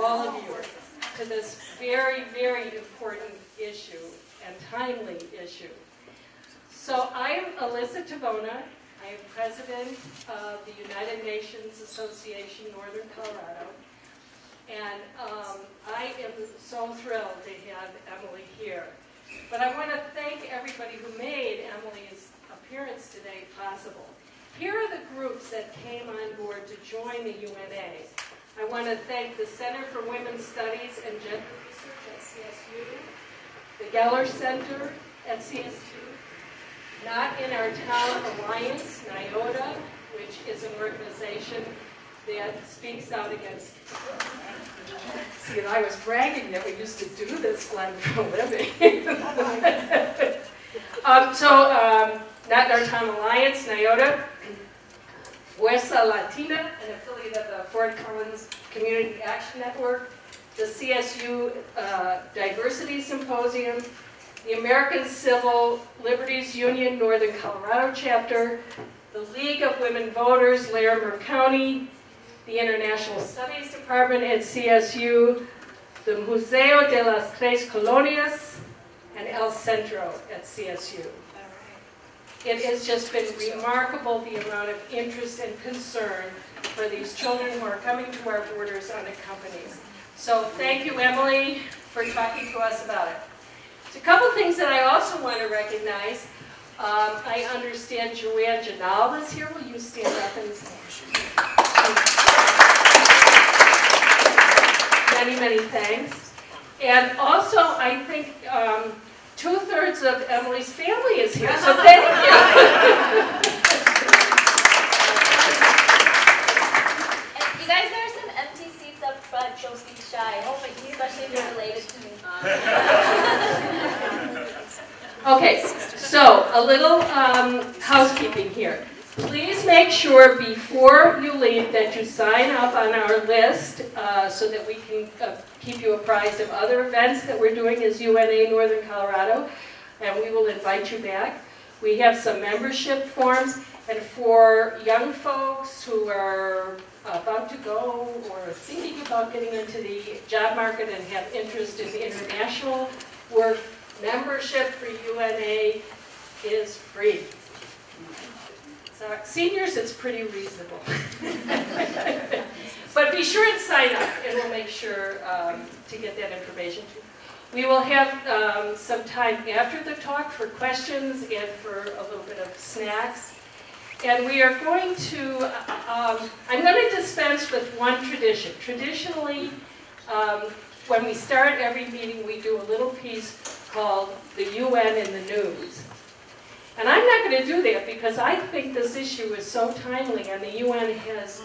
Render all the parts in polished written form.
all of you to this very, very important issue and timely issue. So I am Alyssa Tavona. I am president of the United Nations Association Northern Colorado. And I am so thrilled to have Emily here. But I want to thank everybody who made Emily's appearance today possible. Here are the groups that came on board to join the UNA. I want to thank the Center for Women's Studies and Gender Research at CSU, the Geller Center at CSU, Not in Our Town Alliance, NIOTA, which is an organization that speaks out against. See, and I was bragging that we used to do this one for a living. Not in Our Town Alliance, NIOTA, Fuerza Latina, an affiliate of the Fort Collins Community Action Network, the CSU Diversity Symposium, the American Civil Liberties Union Northern Colorado Chapter, the League of Women Voters, Larimer County, the International Studies Department at CSU, the Museo de las Tres Colonias, and El Centro at CSU. It has just been remarkable the amount of interest and concern for these children who are coming to our borders unaccompanied. So thank you, Emily, for talking to us about it. A couple things that I also want to recognize. I understand Joanne Janal is here. Will you stand up and many, many thanks. And also, I think 2/3 of Emily's family is here, so thank you. And you guys, there are some empty seats up front. Don't be shy, especially if you're related to me. Okay, so a little housekeeping here. Please make sure before you leave that you sign up on our list so that we can keep you apprised of other events that we're doing as UNA Northern Colorado, and we will invite you back. We have some membership forms, and for young folks who are about to go or thinking about getting into the job market and have interest in international work, membership for UNA is free. So seniors, it's pretty reasonable. But be sure and sign up, and we'll make sure to get that information to you. We will have some time after the talk for questions and for a little bit of snacks. And we are going to, I'm going to dispense with one tradition. Traditionally, when we start every meeting, we do a little piece called the UN in the News. And I'm not going to do that because I think this issue is so timely and the UN has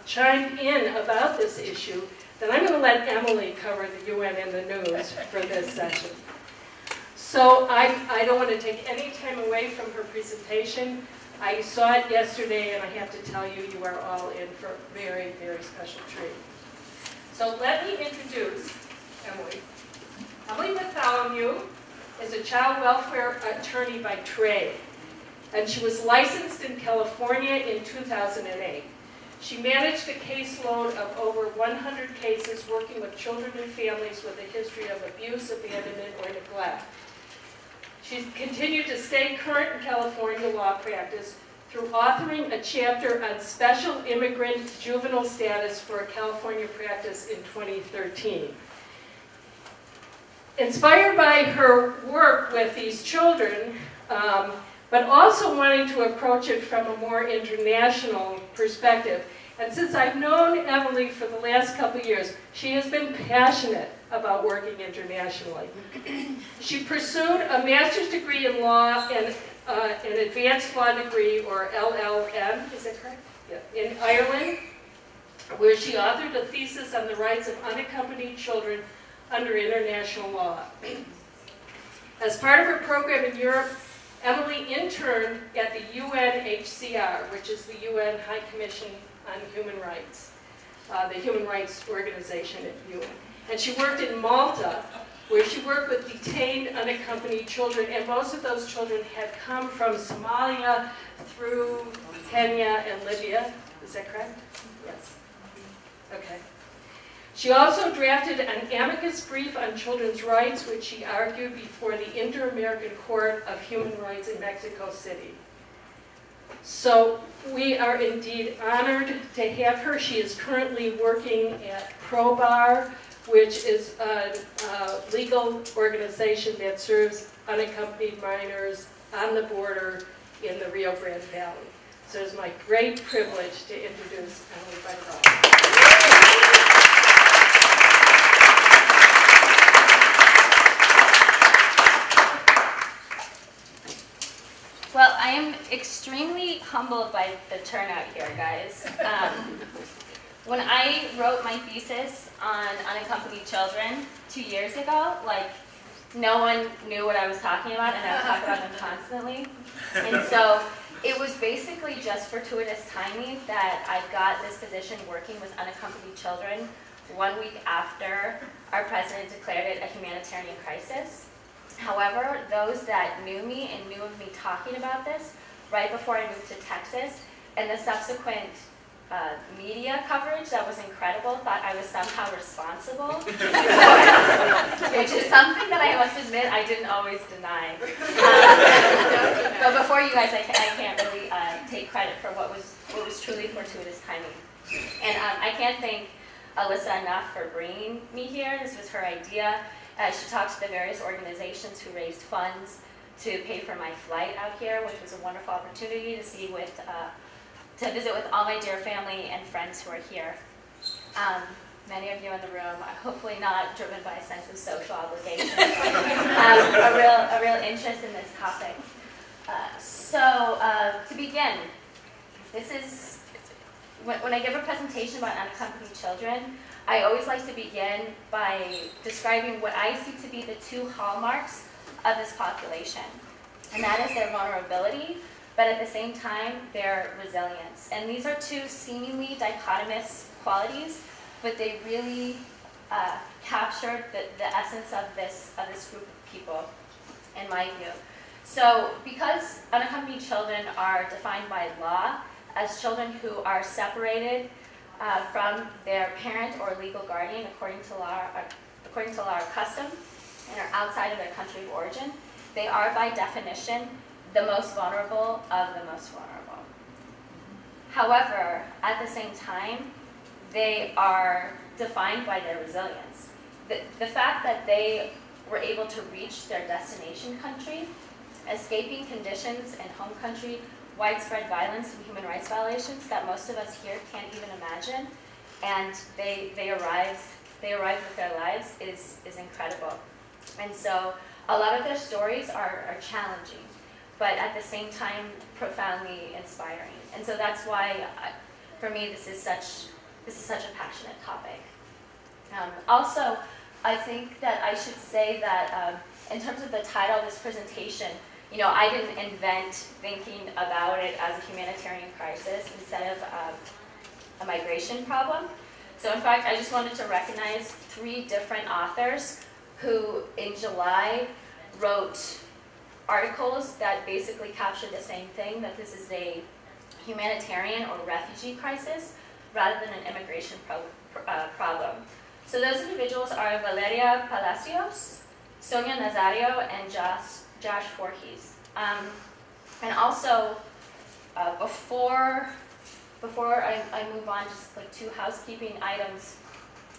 chimed in about this issue that I'm going to let Emily cover the UN in the News for this session. So I don't want to take any time away from her presentation. I saw it yesterday and I have to tell you, you are all in for a very, very special treat. So let me introduce Emily. Emily Bartholomew is a child welfare attorney by trade, and she was licensed in California in 2008. She managed a caseload of over 100 cases working with children and families with a history of abuse, abandonment, or neglect. She's continued to stay current in California law practice through authoring a chapter on special immigrant juvenile status for a California practice in 2013. Inspired by her work with these children, but also wanting to approach it from a more international perspective. And since I've known Emily for the last couple of years, she has been passionate about working internationally. She pursued a master's degree in law and an advanced law degree, or LLM, is that correct? Yeah. In Ireland, where she authored a thesis on the rights of unaccompanied children under international law. As part of her program in Europe, Emily interned at the UNHCR, which is the UN High Commission on Human Rights, the human rights organization at UN. And she worked in Malta, where she worked with detained unaccompanied children, and most of those children had come from Somalia through Kenya and Libya. Is that correct? Yes. Okay. She also drafted an amicus brief on children's rights, which she argued before the Inter-American Court of Human Rights in Mexico City. So we are indeed honored to have her. She is currently working at ProBar, which is a legal organization that serves unaccompanied minors on the border in the Rio Grande Valley. So it's my great privilege to introduce Emily Barthel. Well, I am extremely humbled by the turnout here, guys. When I wrote my thesis on unaccompanied children 2 years ago, like, no one knew what I was talking about, and I would talk about them constantly. And so it was basically just fortuitous timing that I got this position working with unaccompanied children 1 week after our president declared it a humanitarian crisis. However, those that knew me and knew of me talking about this right before I moved to Texas, and the subsequent media coverage that was incredible, thought I was somehow responsible, which is something that I must admit I didn't always deny. But before you guys, I can't really take credit for what was truly fortuitous timing. And I can't thank Alyssa enough for bringing me here. This was her idea. She talked to the various organizations who raised funds to pay for my flight out here, which was a wonderful opportunity to see to visit with all my dear family and friends who are here. Many of you in the room are hopefully not driven by a sense of social obligation, a real interest in this topic. So to begin, this is, when I give a presentation about unaccompanied children, I always like to begin by describing what I see to be the two hallmarks of this population. And that is their vulnerability, but at the same time, their resilience. And these are two seemingly dichotomous qualities, but they really capture the essence of this group of people, in my view. So because unaccompanied children are defined by law as children who are separated from their parent or legal guardian according to law or custom, and are outside of their country of origin, they are by definition the most vulnerable of the most vulnerable. However, at the same time, they are defined by their resilience. The fact that they were able to reach their destination country, escaping conditions in home country, widespread violence and human rights violations that most of us here can't even imagine, and they arrived with their lives is incredible. And so a lot of their stories are challenging, but at the same time profoundly inspiring. And so that's why, for me, this is such a passionate topic. Also, I think that I should say that in terms of the title of this presentation, you know, I didn't invent thinking about it as a humanitarian crisis instead of a migration problem. So in fact, I just wanted to recognize 3 different authors who in July wrote articles that basically captured the same thing, that this is a humanitarian or refugee crisis rather than an immigration problem. So those individuals are Valeria Palacios, Sonia Nazario, and Josh Voorhees. And also, before I move on, just like 2 housekeeping items.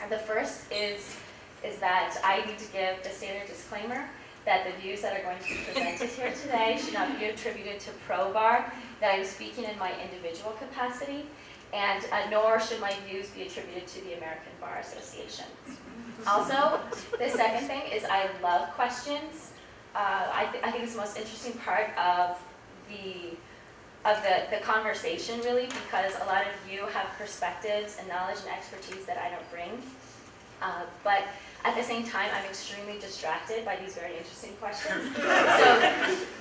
The first is that I need to give the standard disclaimer that the views that are going to be presented here today should not be attributed to ProBar, that I'm speaking in my individual capacity, and nor should my views be attributed to the American Bar Association. Also, the second thing is I love questions. I think it's the most interesting part of the conversation, really, because a lot of you have perspectives and knowledge and expertise that I don't bring. But at the same time, I'm extremely distracted by these very interesting questions. So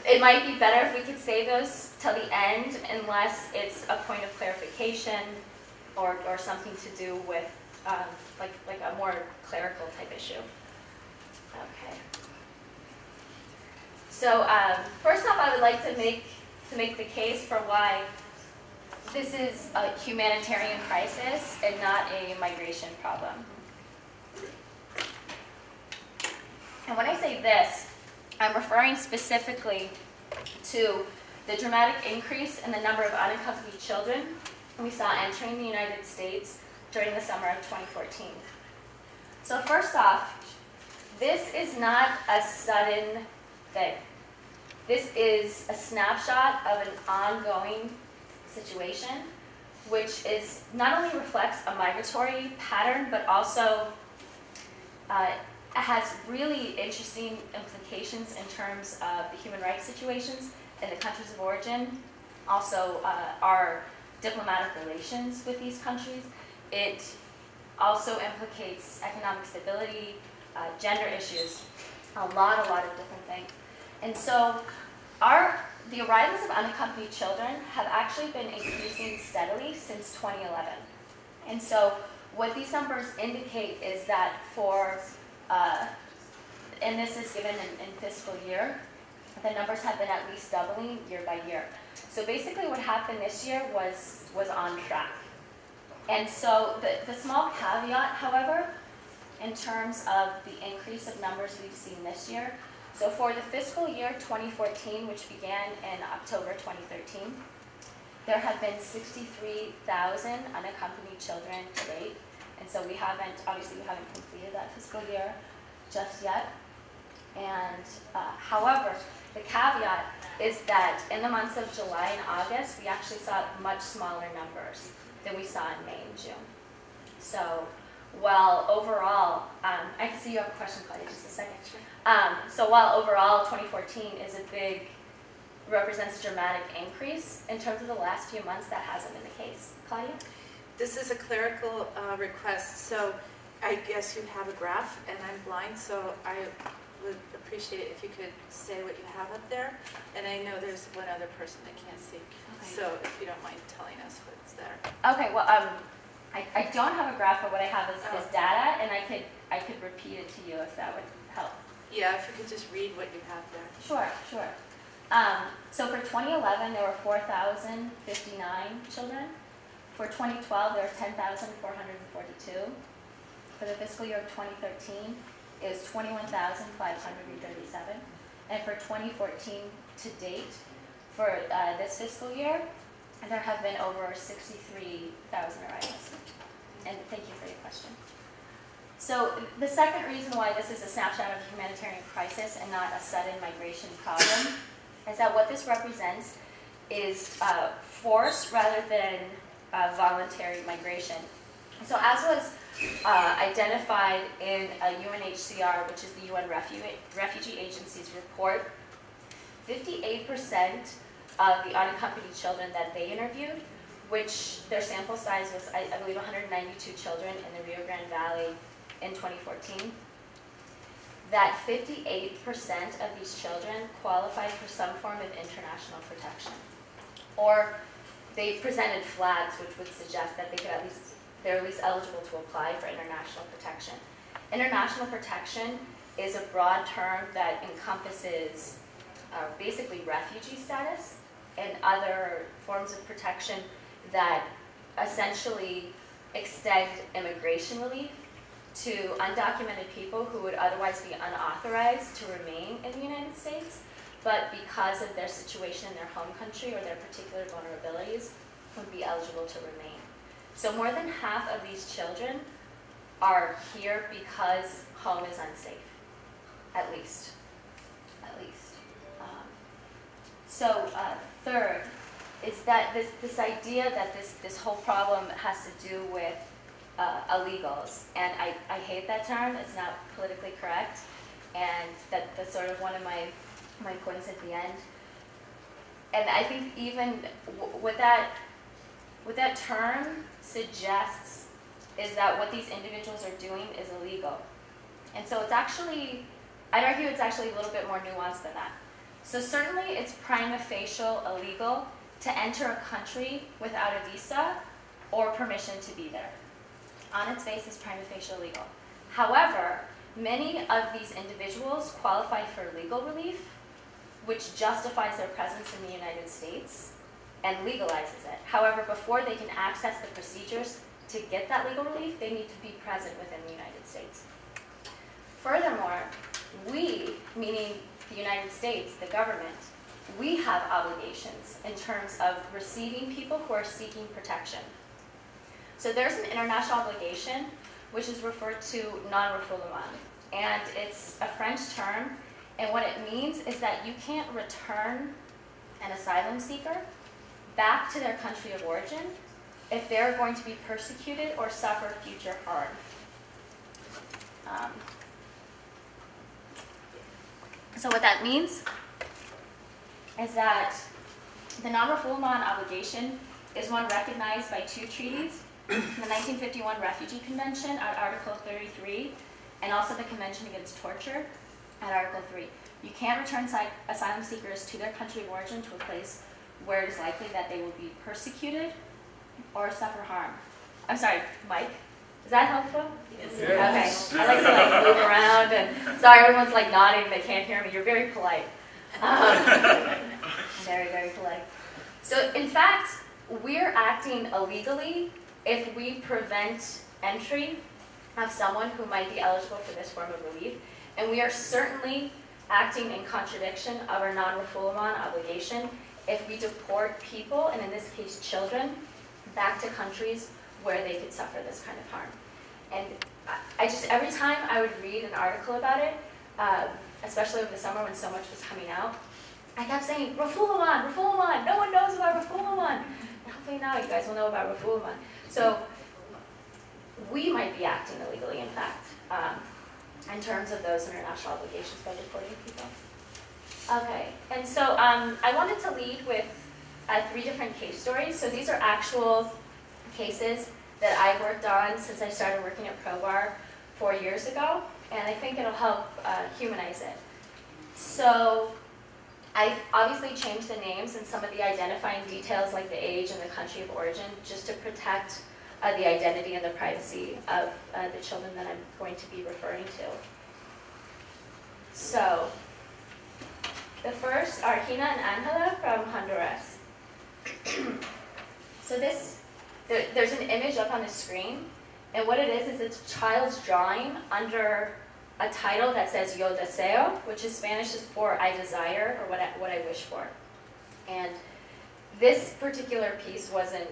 it might be better if we could save those till the end, unless it's a point of clarification or something to do with like a more clerical type issue. Okay. So first off, I would like to make the case for why this is a humanitarian crisis and not a migration problem. And when I say this, I'm referring specifically to the dramatic increase in the number of unaccompanied children we saw entering the United States during the summer of 2014. So first off, this is not a sudden thing. This is a snapshot of an ongoing situation, which is not only reflects a migratory pattern, but also has really interesting implications in terms of the human rights situations in the countries of origin, also our diplomatic relations with these countries. It also implicates economic stability, gender issues, a lot of different things. And so the arrivals of unaccompanied children have actually been increasing steadily since 2011. And so what these numbers indicate is that for, and this is given in fiscal year, the numbers have been at least doubling year by year. So basically what happened this year was on track. And so the small caveat, however, in terms of the increase of numbers we've seen this year, so for the fiscal year 2014, which began in October 2013, there have been 63,000 unaccompanied children to date. And so obviously we haven't completed that fiscal year just yet. And however, the caveat is that in the months of July and August, we actually saw much smaller numbers than we saw in May and June. So while overall, I can see you have a question, Claudia, just a second. So while overall 2014 represents a dramatic increase, in terms of the last few months, that hasn't been the case. Claudia? This is a clerical request, so I guess you have a graph, and I'm blind, so I would appreciate it if you could say what you have up there. And I know there's one other person that can't see, so if you don't mind telling us what's there. Okay, well, I don't have a graph, but what I have is data, and I could repeat it to you if that would help. Yeah, if you could just read what you have there. Sure. So for 2011, there were 4,059 children. For 2012, there were 10,442. For the fiscal year of 2013, it was 21,537. And for 2014 to date, for this fiscal year, there have been over 63,000 arrivals. And thank you for your question. So the second reason why this is a snapshot of the humanitarian crisis and not a sudden migration problem is that what this represents is forced rather than voluntary migration. So as was identified in a UNHCR, which is the UN Refugee Agency's report, 58% of the unaccompanied children that they interviewed, which their sample size was, I believe, 192 children in the Rio Grande Valley in 2014, that 58% of these children qualified for some form of international protection. Or they presented flags which would suggest that they're at least eligible to apply for international protection. International protection is a broad term that encompasses basically refugee status and other forms of protection that essentially extend immigration relief to undocumented people who would otherwise be unauthorized to remain in the United States, but because of their situation in their home country or their particular vulnerabilities, would be eligible to remain. So more than half of these children are here because home is unsafe, at least. Third is that this idea that this whole problem has to do with illegals, and I hate that term. It's not politically correct, and that's sort of one of my points at the end. And I think even what that term suggests is that what these individuals are doing is illegal. And so it's actually, I'd argue it's actually a little bit more nuanced than that. So certainly it's prima facie illegal to enter a country without a visa or permission to be there. On its face, it's prima facie illegal. However, many of these individuals qualify for legal relief, which justifies their presence in the United States and legalizes it. However, before they can access the procedures to get that legal relief, they need to be present within the United States. Furthermore, we, meaning the United States, the government, we have obligations in terms of receiving people who are seeking protection. So there's an international obligation which is referred to non-refoulement, and it's a French term, and what it means is that you can't return an asylum seeker back to their country of origin if they're going to be persecuted or suffer future harm. So what that means is that the non-refoulement obligation is one recognized by two treaties, the 1951 Refugee Convention at Article 33, and also the Convention Against Torture at Article 3. You can't return asylum seekers to their country of origin, to a place where it is likely that they will be persecuted or suffer harm. I'm sorry, Mike, is that helpful? Yes. Okay, I like to move around, and sorry, everyone's nodding, they can't hear me. You're very polite. Very, very polite. So in fact, we're acting illegally if we prevent entry of someone who might be eligible for this form of relief, and we are certainly acting in contradiction of our non-refoulement obligation if we deport people, and in this case children, back to countries where they could suffer this kind of harm. And every time I would read an article about it, especially over the summer when so much was coming out, I kept saying, refoulement, refoulement, no one knows about refoulement. And hopefully now you guys will know about refoulement. So we might be acting illegally, in fact, in terms of those international obligations by deporting people. Okay, and so I wanted to lead with 3 different case stories. So these are actual cases that I've worked on since I started working at ProBar 4 years ago, and I think it'll help humanize it. So I've obviously changed the names and some of the identifying details like the age and the country of origin just to protect the identity and the privacy of the children that I'm going to be referring to. So the first are Hina and Angela from Honduras. So there's an image up on the screen, and what it is it's a child's drawing under a title that says Yo deseo, which is Spanish for I desire, or what I wish for. And this particular piece wasn't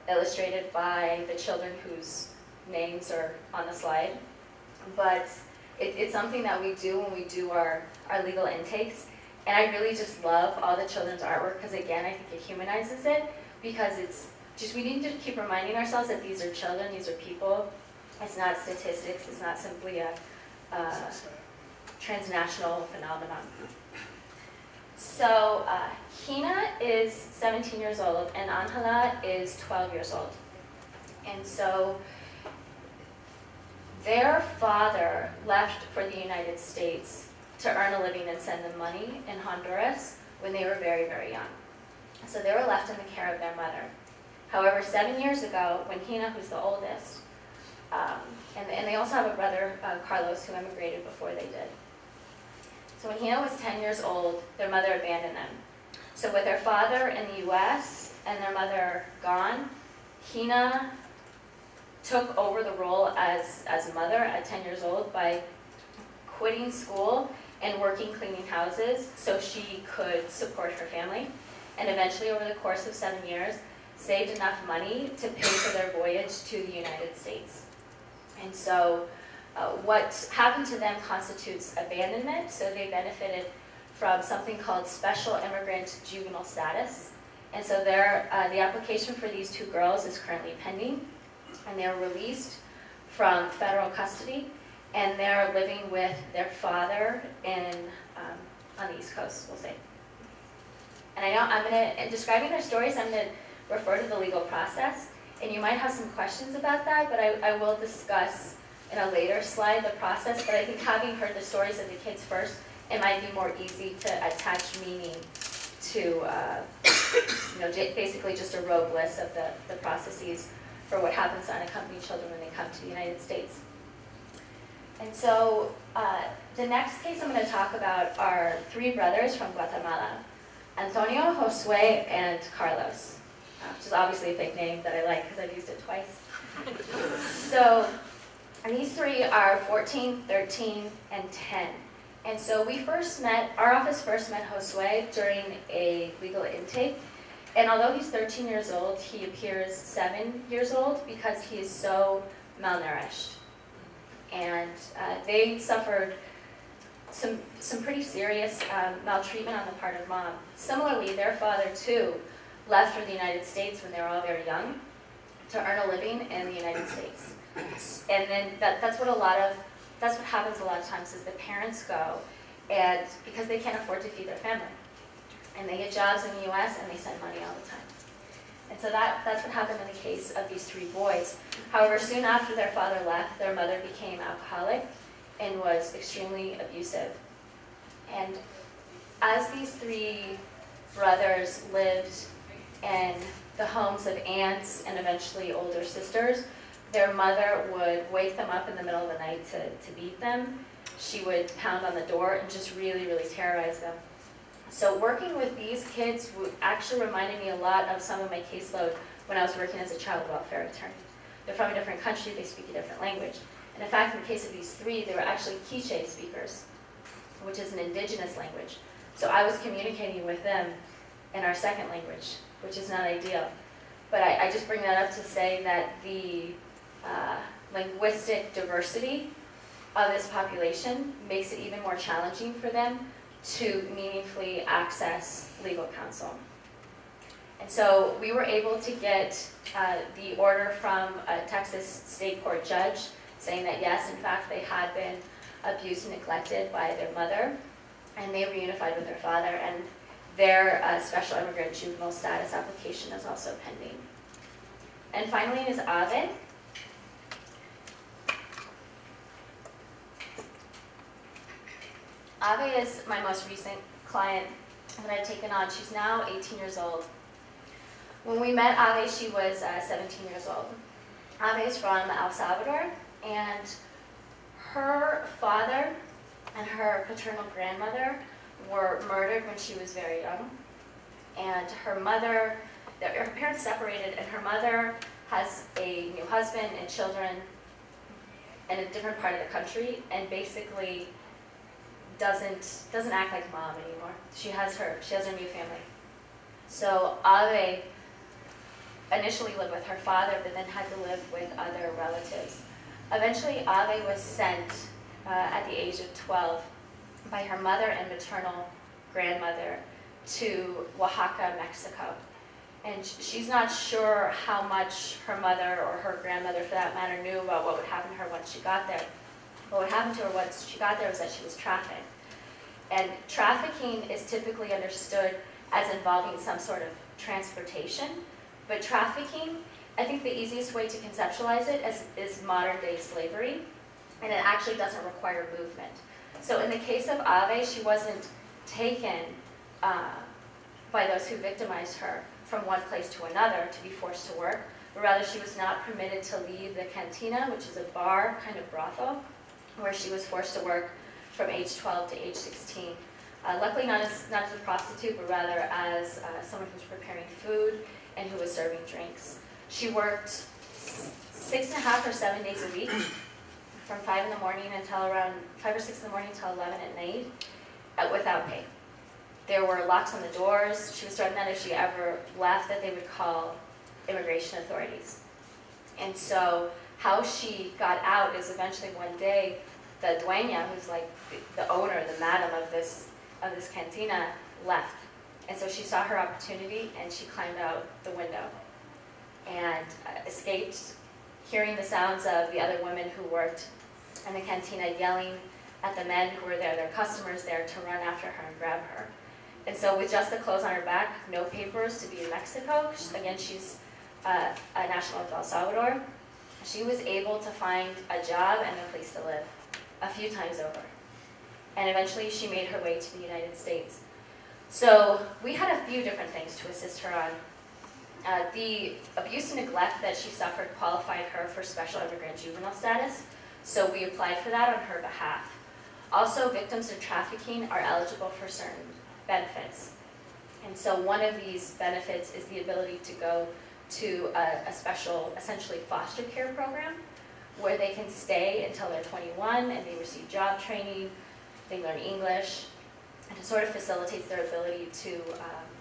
illustrated by the children whose names are on the slide, but it's something that we do when we do our legal intakes. And I really just love all the children's artwork because, again, I think it humanizes it, because it's just, we need to keep reminding ourselves that these are children, these are people. It's not statistics, it's not simply a transnational phenomenon. So Hina is 17 years old and Angela is 12 years old. And so their father left for the United States to earn a living and send them money in Honduras when they were very, very young. So they were left in the care of their mother. However, 7 years ago, when Hina, who's the oldest, and they also have a brother, Carlos, who emigrated before they did. So when Hina was 10 years old, their mother abandoned them. So with their father in the US and their mother gone, Hina took over the role as mother at 10 years old by quitting school and working cleaning houses so she could support her family. And eventually, over the course of 7 years, saved enough money to pay for their voyage to the United States. And so what happened to them constitutes abandonment, so they benefited from something called special immigrant juvenile status. And so the application for these 2 girls is currently pending, and they're released from federal custody, and they're living with their father on the East Coast, we'll say. And I know in describing their stories, I'm going to refer to the legal process, and you might have some questions about that, but I will discuss in a later slide the process. But I think having heard the stories of the kids first, it might be more easy to attach meaning to basically just a rogue list of the processes for what happens to unaccompanied children when they come to the United States. And so the next case I'm going to talk about are 3 brothers from Guatemala, Antonio, Josue, and Carlos. which is obviously a fake name that I like because I've used it twice. So these three are 14, 13, and 10. And so we first met, our office first met Josue during a legal intake. And although he's 13 years old, he appears 7 years old because he is so malnourished. And they suffered some pretty serious maltreatment on the part of mom. Similarly, their father too left for the United States when they were all very young to earn a living in the United States. And then that's what happens a lot of times is the parents go, and because they can't afford to feed their family. And they get jobs in the US and they send money all the time. And so that's what happened in the case of these three boys. However, soon after their father left, their mother became alcoholic and was extremely abusive. And as these three brothers lived in the homes of aunts and eventually older sisters, their mother would wake them up in the middle of the night to beat them. She would pound on the door and just really, really terrorize them. So working with these kids actually reminded me a lot of some of my caseload when I was working as a child welfare attorney. They're from a different country, they speak a different language. And in fact, in the case of these three, they were actually Quiche speakers, which is an indigenous language. So I was communicating with them in our second language, which is not ideal. But I just bring that up to say that the linguistic diversity of this population makes it even more challenging for them to meaningfully access legal counsel. And so we were able to get the order from a Texas state court judge saying that yes, in fact, they had been abused and neglected by their mother, and they reunified with their father, and their special immigrant juvenile status application is also pending. And finally is Ave. Ave is my most recent client that I've taken on. She's now 18 years old. When we met Ave, she was 17 years old. Ave is from El Salvador, and her father and her paternal grandmother were murdered when she was very young. And her parents separated, and her mother has a new husband and children in a different part of the country, and basically doesn't act like mom anymore. She has her new family. So Ave initially lived with her father, but then had to live with other relatives. Eventually, Ave was sent at the age of 12 by her mother and maternal grandmother to Oaxaca, Mexico. And she's not sure how much her mother or her grandmother, for that matter, knew about what would happen to her once she got there. But what happened to her once she got there was that she was trafficked. And trafficking is typically understood as involving some sort of transportation. But trafficking, I think the easiest way to conceptualize it is modern day slavery. And it actually doesn't require movement. So in the case of Ave, she wasn't taken by those who victimized her from one place to another to be forced to work, but rather she was not permitted to leave the cantina, which is a bar, kind of brothel, where she was forced to work from age 12 to age 16. Luckily not as a prostitute, but rather as someone who was preparing food and who was serving drinks. She worked 6.5 or 7 days a week, from 5 in the morning until around 5 or 6 in the morning until 11 at night, without pay. There were locks on the doors. She was certain that if she ever left, that they would call immigration authorities. And so how she got out is eventually one day, the dueña, who's like the owner, the madam of this cantina, left. And so she saw her opportunity and she climbed out the window and escaped, hearing the sounds of the other women who worked in the cantina yelling at the men who were there, their customers there, to run after her and grab her. And so with just the clothes on her back, no papers to be in Mexico, again, she's a national of El Salvador, she was able to find a job and a place to live a few times over. And eventually she made her way to the United States. So we had a few different things to assist her on. The abuse and neglect that she suffered qualified her for special immigrant juvenile status, so we applied for that on her behalf. Also, victims of trafficking are eligible for certain benefits. And so one of these benefits is the ability to go to a special, essentially foster care program, where they can stay until they're 21 and they receive job training, they learn English, and it sort of facilitates their ability to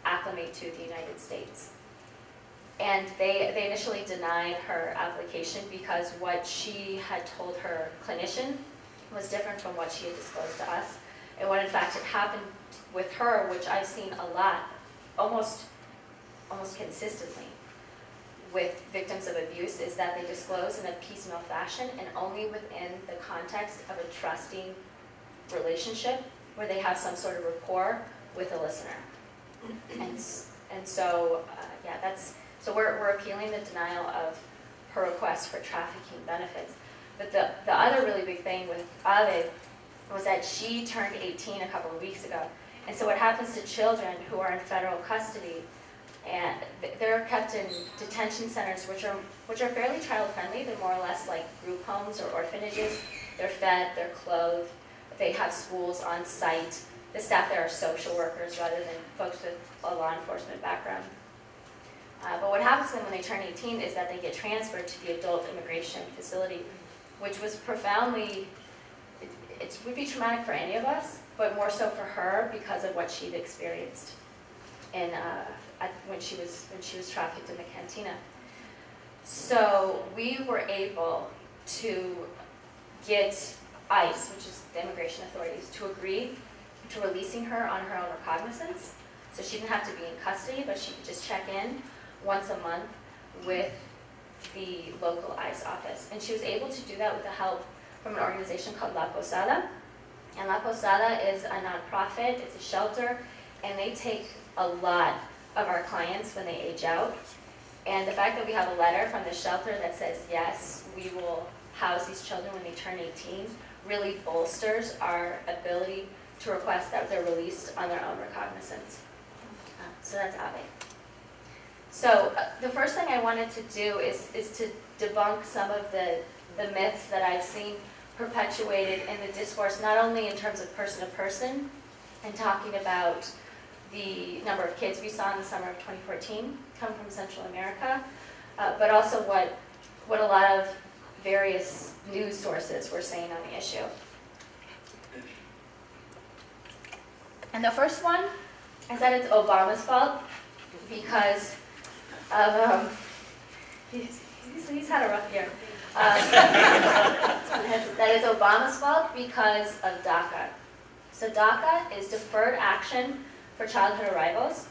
acclimate to the United States. And they initially denied her application because what she had told her clinician was different from what she had disclosed to us. And what in fact had happened with her, which I've seen a lot, almost consistently with victims of abuse, is that they disclose in a piecemeal fashion and only within the context of a trusting relationship where they have some sort of rapport with a listener. And so, yeah, so we're appealing the denial of her request for trafficking benefits. But the other really big thing with Ave was that she turned 18 a couple of weeks ago. And so what happens to children who are in federal custody, and they're kept in detention centers, which are fairly child-friendly. They're more or less like group homes or orphanages. They're fed, they're clothed, they have schools on site. The staff there are social workers rather than folks with a law enforcement background. But what happens to them when they turn 18 is that they get transferred to the adult immigration facility, which was profoundly, it would be traumatic for any of us, but more so for her because of what she'd experienced in, when she was trafficked in the cantina. So we were able to get ICE, which is the immigration authorities, to agree to releasing her on her own recognizance. So she didn't have to be in custody, but she could just check in once a month with the local ICE office. And she was able to do that with the help from an organization called La Posada. And La Posada is a nonprofit, it's a shelter, and they take a lot of our clients when they age out. And the fact that we have a letter from the shelter that says, yes, we will house these children when they turn 18, really bolsters our ability to request that they're released on their own recognizance. So that's Ave. So the first thing I wanted to do is to debunk some of the myths that I've seen perpetuated in the discourse, not only in terms of person to person and talking about the number of kids we saw in the summer of 2014 come from Central America, but also what a lot of various news sources were saying on the issue. And the first one is that it's Obama's fault because of, he's had a rough year. That is Obama's fault because of DACA. So DACA is Deferred Action for Childhood Arrivals,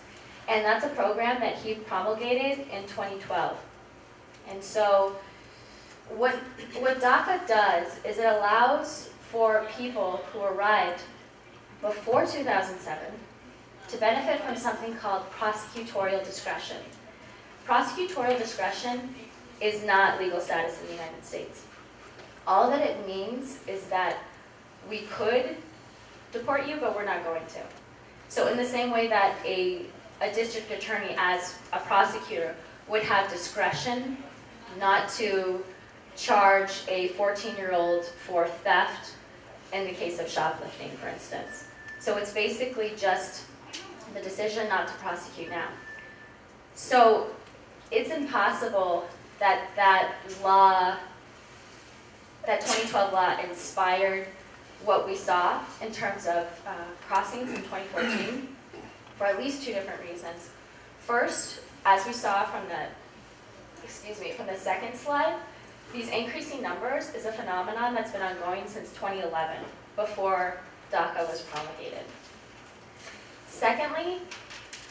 and that's a program that he promulgated in 2012. And so what DACA does is it allows for people who arrived before 2007 to benefit from something called prosecutorial discretion. Prosecutorial discretion is not legal status in the United States. All that it means is that we could deport you, but we're not going to. So in the same way that a district attorney as a prosecutor would have discretion not to charge a 14-year-old for theft in the case of shoplifting, for instance. So it's basically just the decision not to prosecute now. So it's impossible that that 2012 law inspired what we saw in terms of crossings in 2014 for at least two different reasons. First, as we saw from the second slide, these increasing numbers is a phenomenon that's been ongoing since 2011, before DACA was promulgated. Secondly,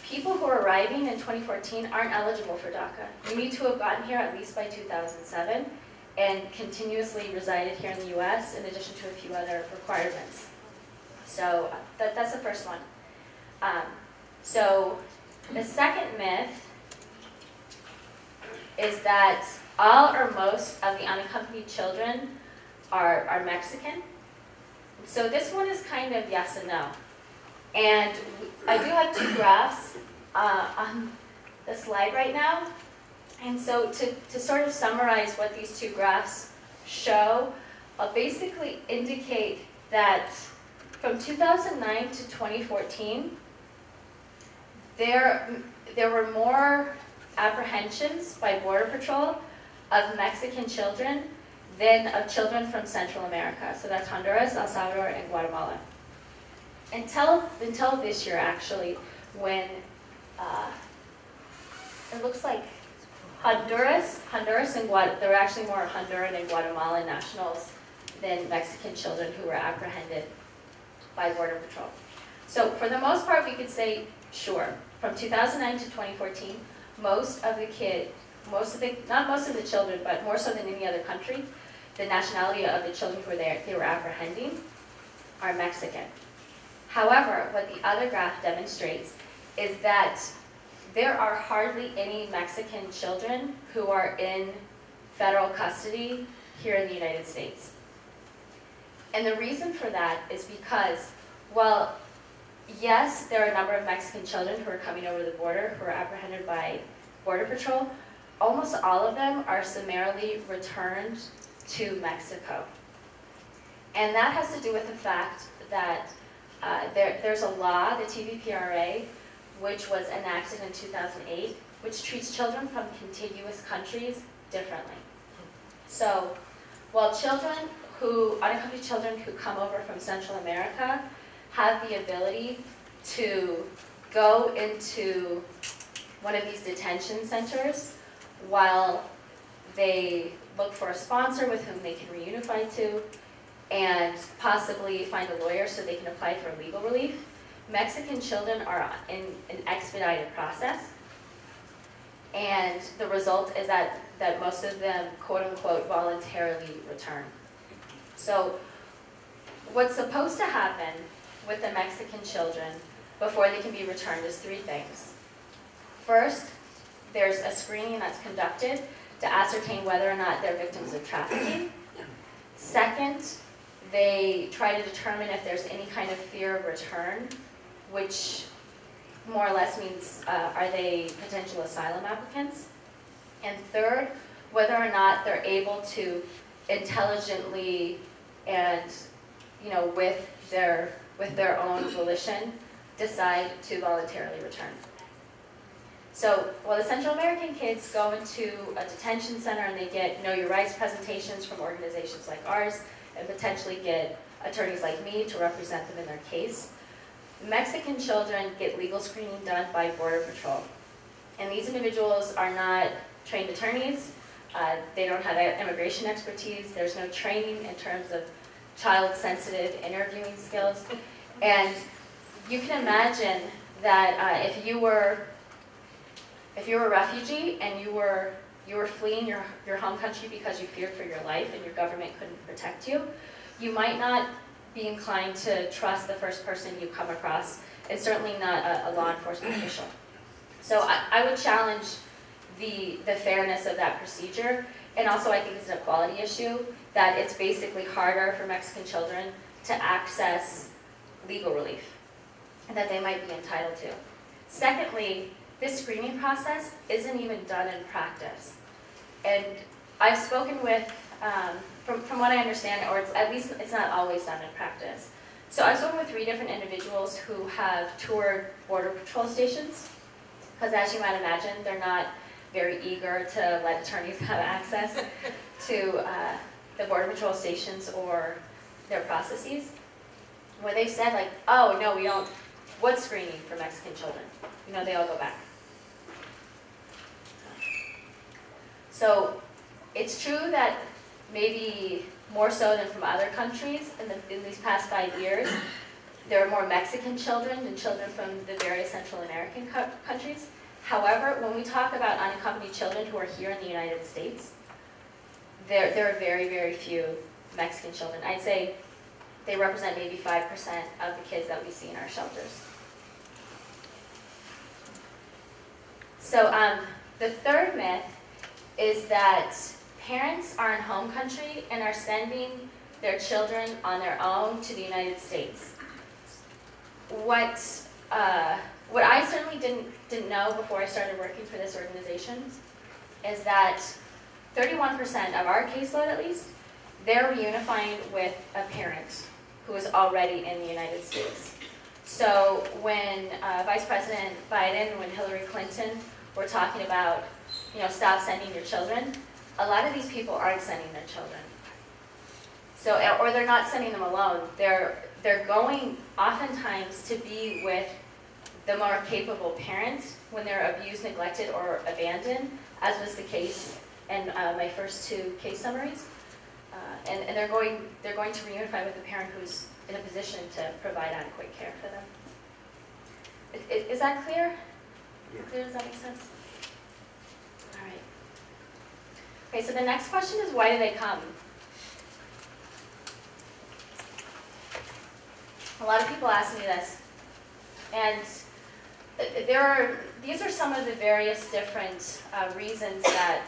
people who are arriving in 2014 aren't eligible for DACA. You need to have gotten here at least by 2007 and continuously resided here in the US in addition to a few other requirements. So that's the first one. So the second myth is that all or most of the unaccompanied children are Mexican. So this one is kind of yes and no. And I do have two graphs on the slide right now. And so to sort of summarize what these two graphs show, I'll basically indicate that from 2009 to 2014, there were more apprehensions by Border Patrol of Mexican children than of children from Central America. So that's Honduras, El Salvador, and Guatemala. Until this year, actually, when it looks like Honduras and there were actually more Honduran and Guatemalan nationals than Mexican children who were apprehended by Border Patrol. So for the most part, we could say, sure, from 2009 to 2014, not most of the children, but more so than any other country, the nationality of the children who were there, they were apprehending, are Mexican. However, what the other graph demonstrates is that there are hardly any Mexican children who are in federal custody here in the United States. And the reason for that is because, well, yes, there are a number of Mexican children who are coming over the border who are apprehended by Border Patrol. Almost all of them are summarily returned to Mexico. And that has to do with the fact that there's a law, the TVPRA, which was enacted in 2008, which treats children from contiguous countries differently. So while unaccompanied children who come over from Central America have the ability to go into one of these detention centers while they look for a sponsor with whom they can reunify to and possibly find a lawyer so they can apply for legal relief, Mexican children are in an expedited process, and the result is that most of them, quote-unquote, voluntarily return. So what's supposed to happen with the Mexican children before they can be returned is three things. First, there's a screening that's conducted to ascertain whether or not they're victims of trafficking. Second, they try to determine if there's any kind of fear of return, which more or less means are they potential asylum applicants? And third, whether or not they're able to intelligently and with their own volition decide to voluntarily return. So while the Central American kids go into a detention center and they get Know Your Rights presentations from organizations like ours and potentially get attorneys like me to represent them in their case, Mexican children get legal screening done by Border Patrol. And these individuals are not trained attorneys. They don't have immigration expertise. There's no training in terms of child-sensitive interviewing skills. And you can imagine that if you were a refugee and you were fleeing your home country because you feared for your life and your government couldn't protect you, you might not be inclined to trust the first person you come across, and certainly not a law enforcement official. So I would challenge the fairness of that procedure, and also I think it's an equality issue, that it's basically harder for Mexican children to access legal relief that they might be entitled to. Secondly, this screening process isn't even done in practice. And I've spoken with, from what I understand, or at least it's not always done in practice. So I've spoken with 3 different individuals who have toured Border Patrol stations, because as you might imagine, they're not very eager to let attorneys have access to the Border Patrol stations or their processes, where they've said like, oh no, we don't, what screening for Mexican children? They all go back. So it's true that maybe more so than from other countries in these past 5 years, there are more Mexican children than children from the various Central American countries. However, when we talk about unaccompanied children who are here in the United States, there are very, very few Mexican children. I'd say they represent maybe 5% of the kids that we see in our shelters. So the third myth is that parents are in home country and are sending their children on their own to the United States. What I certainly didn't know before I started working for this organization is that 31% of our caseload, at least, they're reunifying with a parent who is already in the United States. So when Vice President Biden, when Hillary Clinton were talking about, stop sending your children, a lot of these people aren't sending their children. So, or they're not sending them alone. They're going oftentimes to be with the more capable parents when they're abused, neglected, or abandoned, as was the case in my first 2 case summaries. And they're going to reunify with a parent who's in a position to provide adequate care for them. Is that clear? Clear? Does that make sense? All right. Okay, so the next question is, why do they come? A lot of people ask me this, and these are some of the various different reasons that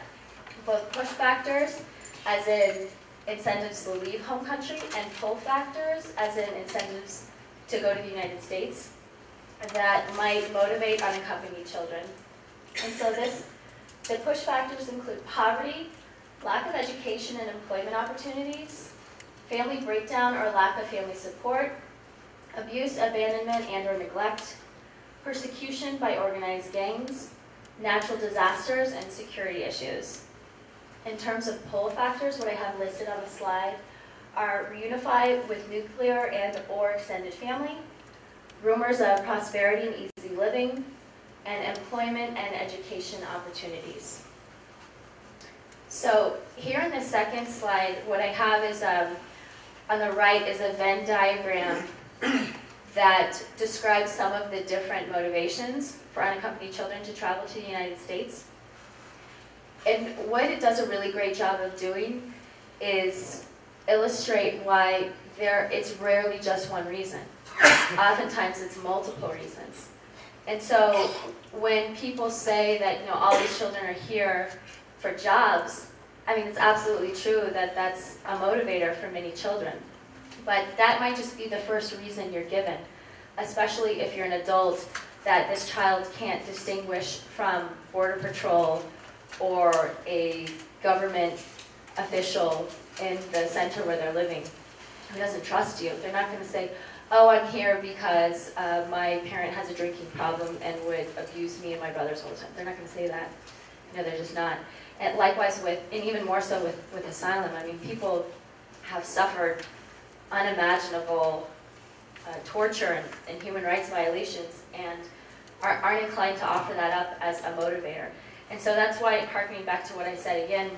both push factors, as in incentives to leave home country, and pull factors, as in incentives to go to the United States, that might motivate unaccompanied children. And so the push factors include poverty, lack of education and employment opportunities, family breakdown or lack of family support, abuse, abandonment, and or neglect, persecution by organized gangs, natural disasters, and security issues. In terms of pull factors, what I have listed on the slide are reunify with nuclear and or extended family, rumors of prosperity and easy living, and employment and education opportunities. So here in the second slide, what I have is, on the right is a Venn diagram that describes some of the different motivations for unaccompanied children to travel to the United States. And what it does a really great job of doing is illustrate why it's rarely just one reason. Oftentimes it's multiple reasons. And so when people say that all these children are here for jobs, I mean, it's absolutely true that that's a motivator for many children. But that might just be the first reason you're given, especially if you're an adult, that this child can't distinguish from Border Patrol or a government official in the center where they're living who doesn't trust you. They're not going to say, oh, I'm here because my parent has a drinking problem and would abuse me and my brothers all the time. They're not going to say that. They're just not. And likewise and even more so with asylum. I mean, people have suffered unimaginable torture and human rights violations and aren't inclined to offer that up as a motivator. And so that's why, harkening back to what I said again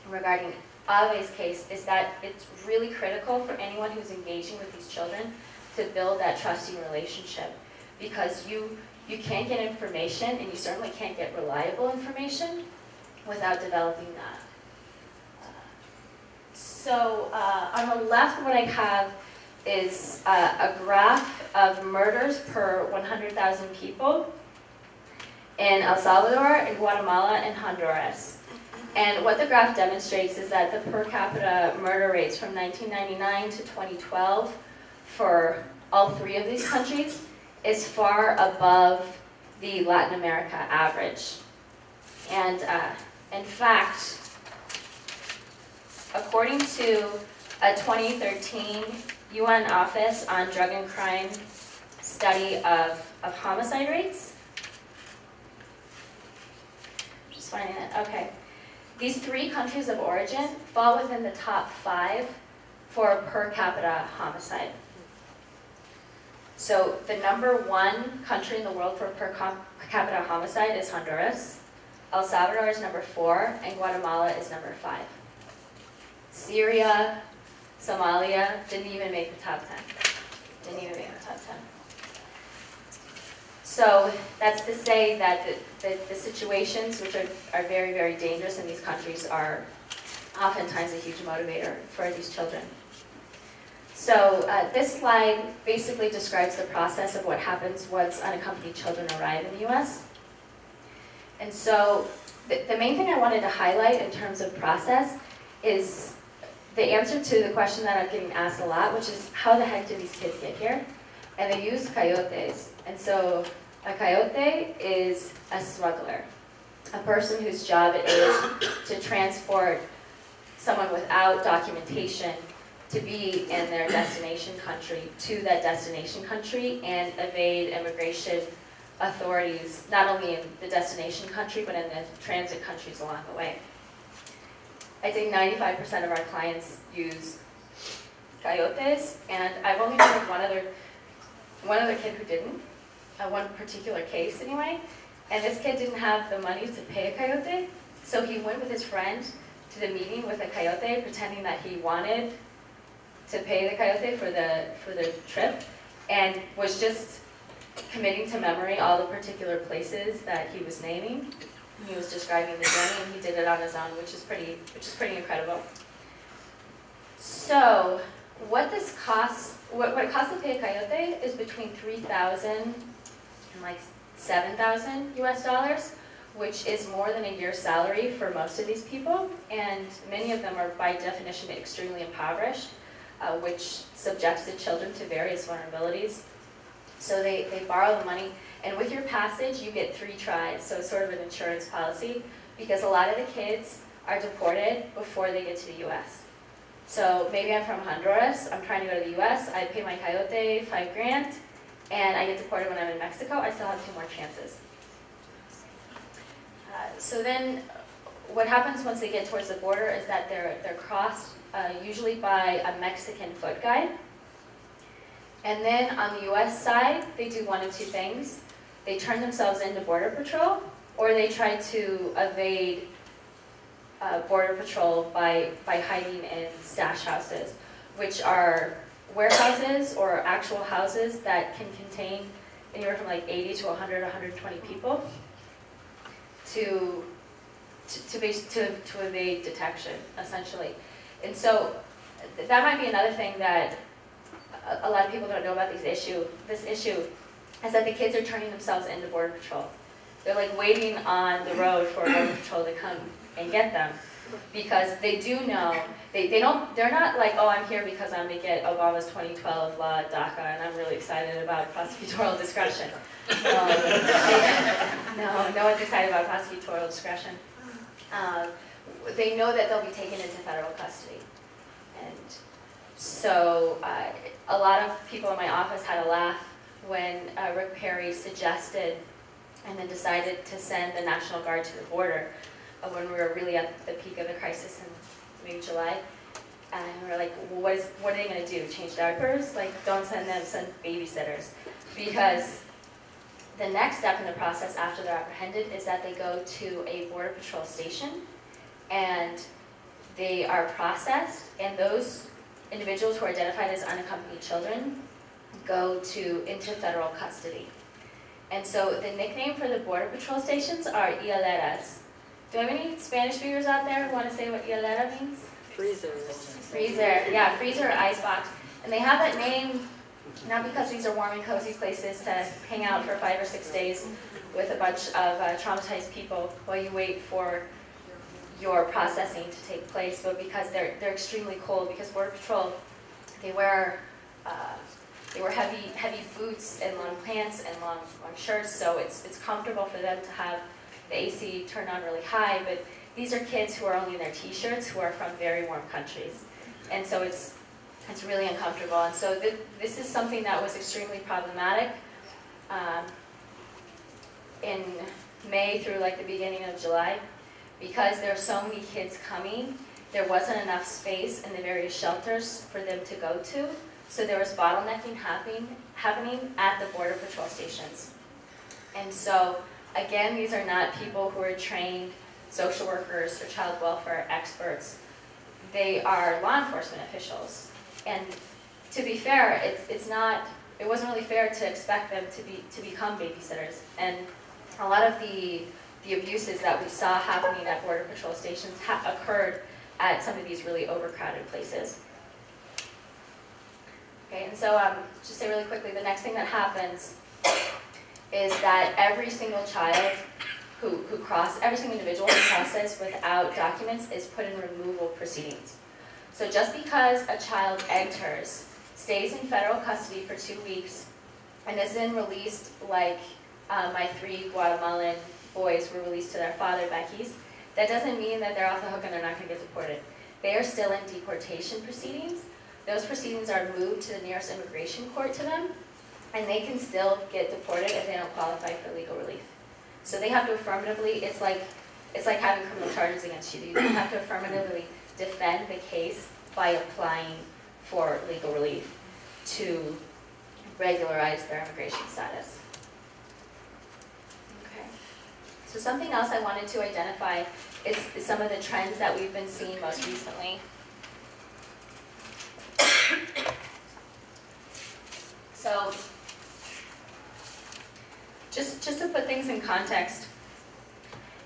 regarding Ave's case, is that it's really critical for anyone who's engaging with these children to build that trusting relationship, because you can't get information, and you certainly can't get reliable information without developing that. So on the left, what I have is a graph of murders per 100,000 people in El Salvador, in Guatemala, and Honduras. And what the graph demonstrates is that the per capita murder rates from 1999 to 2012 for all 3 of these countries is far above the Latin America average. And in fact, according to a 2013 UN Office on Drug and Crime study of homicide rates, I'm just finding it, okay. These 3 countries of origin fall within the top 5 for per capita homicide. So the #1 country in the world for per capita homicide is Honduras. El Salvador is #4, and Guatemala is #5. Syria, Somalia didn't even make the top 10. Didn't even make the top 10. So that's to say that the situations, which are very, very dangerous in these countries, are oftentimes a huge motivator for these children. So this slide basically describes the process of what happens once unaccompanied children arrive in the U.S. And so the main thing I wanted to highlight in terms of process is the answer to the question that I'm getting asked a lot, which is, how the heck did these kids get here? And they use coyotes. And so a coyote is a smuggler, a person whose job it is to transport someone without documentation to be in their destination country to that destination country and evade immigration authorities, not only in the destination country, but in the transit countries along the way. I'd say 95% of our clients use coyotes, and I've only heard of one other kid who didn't, one particular case anyway, and this kid didn't have the money to pay a coyote, so he went with his friend to the meeting with a coyote, pretending that he wanted to pay the coyote for the trip, and was just committing to memory all the particular places that he was naming. He was describing the journey, and he did it on his own, which is pretty incredible. So, what this costs, what it costs to pay a coyote is between $3,000 and like $7,000 US, which is more than a year's salary for most of these people, and many of them are by definition extremely impoverished, which subjects the children to various vulnerabilities. So they borrow the money, and with your passage you get 3 tries, so it's sort of an insurance policy, because a lot of the kids are deported before they get to the US. So maybe I'm from Honduras, I'm trying to go to the US, I pay my coyote $5,000, and I get deported when I'm in Mexico, I still have 2 more chances. So then what happens once they get towards the border is that they're crossed usually by a Mexican foot guide. And then on the US side, they do one of 2 things. They turn themselves into Border Patrol, or they try to evade Border Patrol by hiding in stash houses, which are warehouses or actual houses that can contain anywhere from like 80 to 100, 120 people to evade detection, essentially. And so that might be another thing that a lot of people don't know about this issue is that the kids are turning themselves into Border Patrol. They're like waiting on the road for Border Patrol to come and get them, because they do know, they're not like, oh, I'm here because I'm going to get Obama's 2012 law DACA and I'm really excited about prosecutorial discretion. No one's excited about prosecutorial discretion. They know that they'll be taken into federal custody. And so a lot of people in my office had a laugh when Rick Perry suggested and then decided to send the National Guard to the border when we were really at the peak of the crisis in maybe July. And we were like, well, what are they going to do? Change diapers? Like, don't send them, send babysitters. Because the next step in the process after they're apprehended is that they go to a Border Patrol station and they are processed, and those individuals who are identified as unaccompanied children go into federal custody. And so the nickname for the Border Patrol stations are hieleras. Do I have any Spanish speakers out there who want to say what hielera means? Freezers. Freezer, yeah, freezer or icebox. And they have that name not because these are warm and cozy places to hang out for 5 or 6 days with a bunch of traumatized people while you wait for your processing to take place, but because they're extremely cold. Because Border Patrol, they wear heavy boots and long pants and long shirts, so it's comfortable for them to have the AC turned on really high. But these are kids who are only in their t-shirts, who are from very warm countries, and so it's really uncomfortable. And so this is something that was extremely problematic in May through like the beginning of July. Because there are so many kids coming, there wasn't enough space in the various shelters for them to go to, so there was bottlenecking happening at the Border Patrol stations. And so, again, these are not people who are trained social workers or child welfare experts. They are law enforcement officials. And to be fair, it wasn't really fair to expect them to become babysitters. And a lot of the abuses that we saw happening at Border Patrol stations occurred at some of these really overcrowded places. Okay, and so just say really quickly, the next thing that happens is that every single child every single individual who crosses without documents is put in removal proceedings. So just because a child enters, stays in federal custody for 2 weeks, and is then released like my 3 Guatemalan boys were released to their father, Becky's, that doesn't mean that they're off the hook and they're not going to get deported. They are still in deportation proceedings, those proceedings are moved to the nearest immigration court to them, and they can still get deported if they don't qualify for legal relief. So they have to affirmatively, it's like having criminal charges against you. You have to affirmatively defend the case by applying for legal relief to regularize their immigration status. Okay. So something else I wanted to identify is some of the trends that we've been seeing most recently. So, just to put things in context,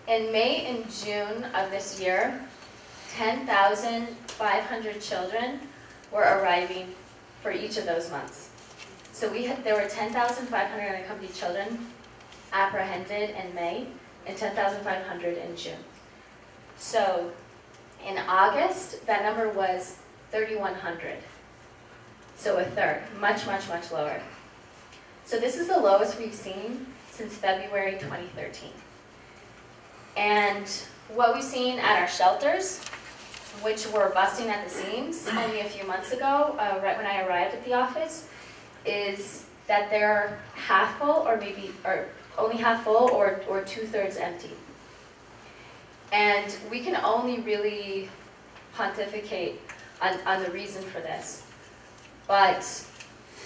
in May and June of this year, 10,500 children were arriving for each of those months. So there were 10,500 unaccompanied children apprehended in May and 10,500 in June. So in August, that number was 3,100. So a third, much, much, much lower. So this is the lowest we've seen since February 2013. And what we've seen at our shelters, which were busting at the seams only a few months ago, right when I arrived at the office, is that they're half full or only half full or 2/3 empty. And we can only really pontificate on the reason for this. But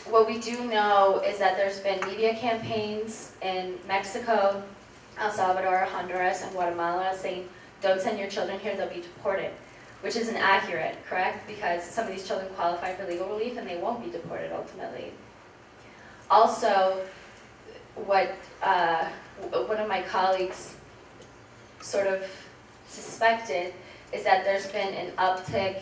what we do know is that there's been media campaigns in Mexico, El Salvador, Honduras, and Guatemala saying, don't send your children here, they'll be deported, which isn't accurate, correct? Because some of these children qualify for legal relief and they won't be deported ultimately. Also, what one of my colleagues sort of suspected is that there's been an uptick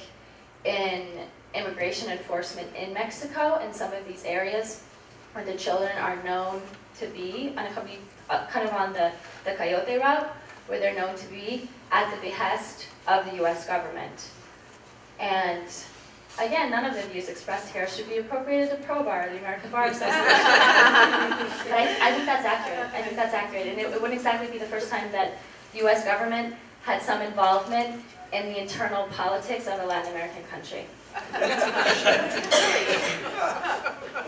in immigration enforcement in Mexico in some of these areas where the children are known to be unaccompanied, kind of on the Coyote route, where they're known to be at the behest of the U.S. government. And again, none of the views expressed here should be appropriated to ProBar, the American Bar Association. But I think that's accurate. I think that's accurate. And it wouldn't exactly be the first time that the U.S. government had some involvement in the internal politics of a Latin American country.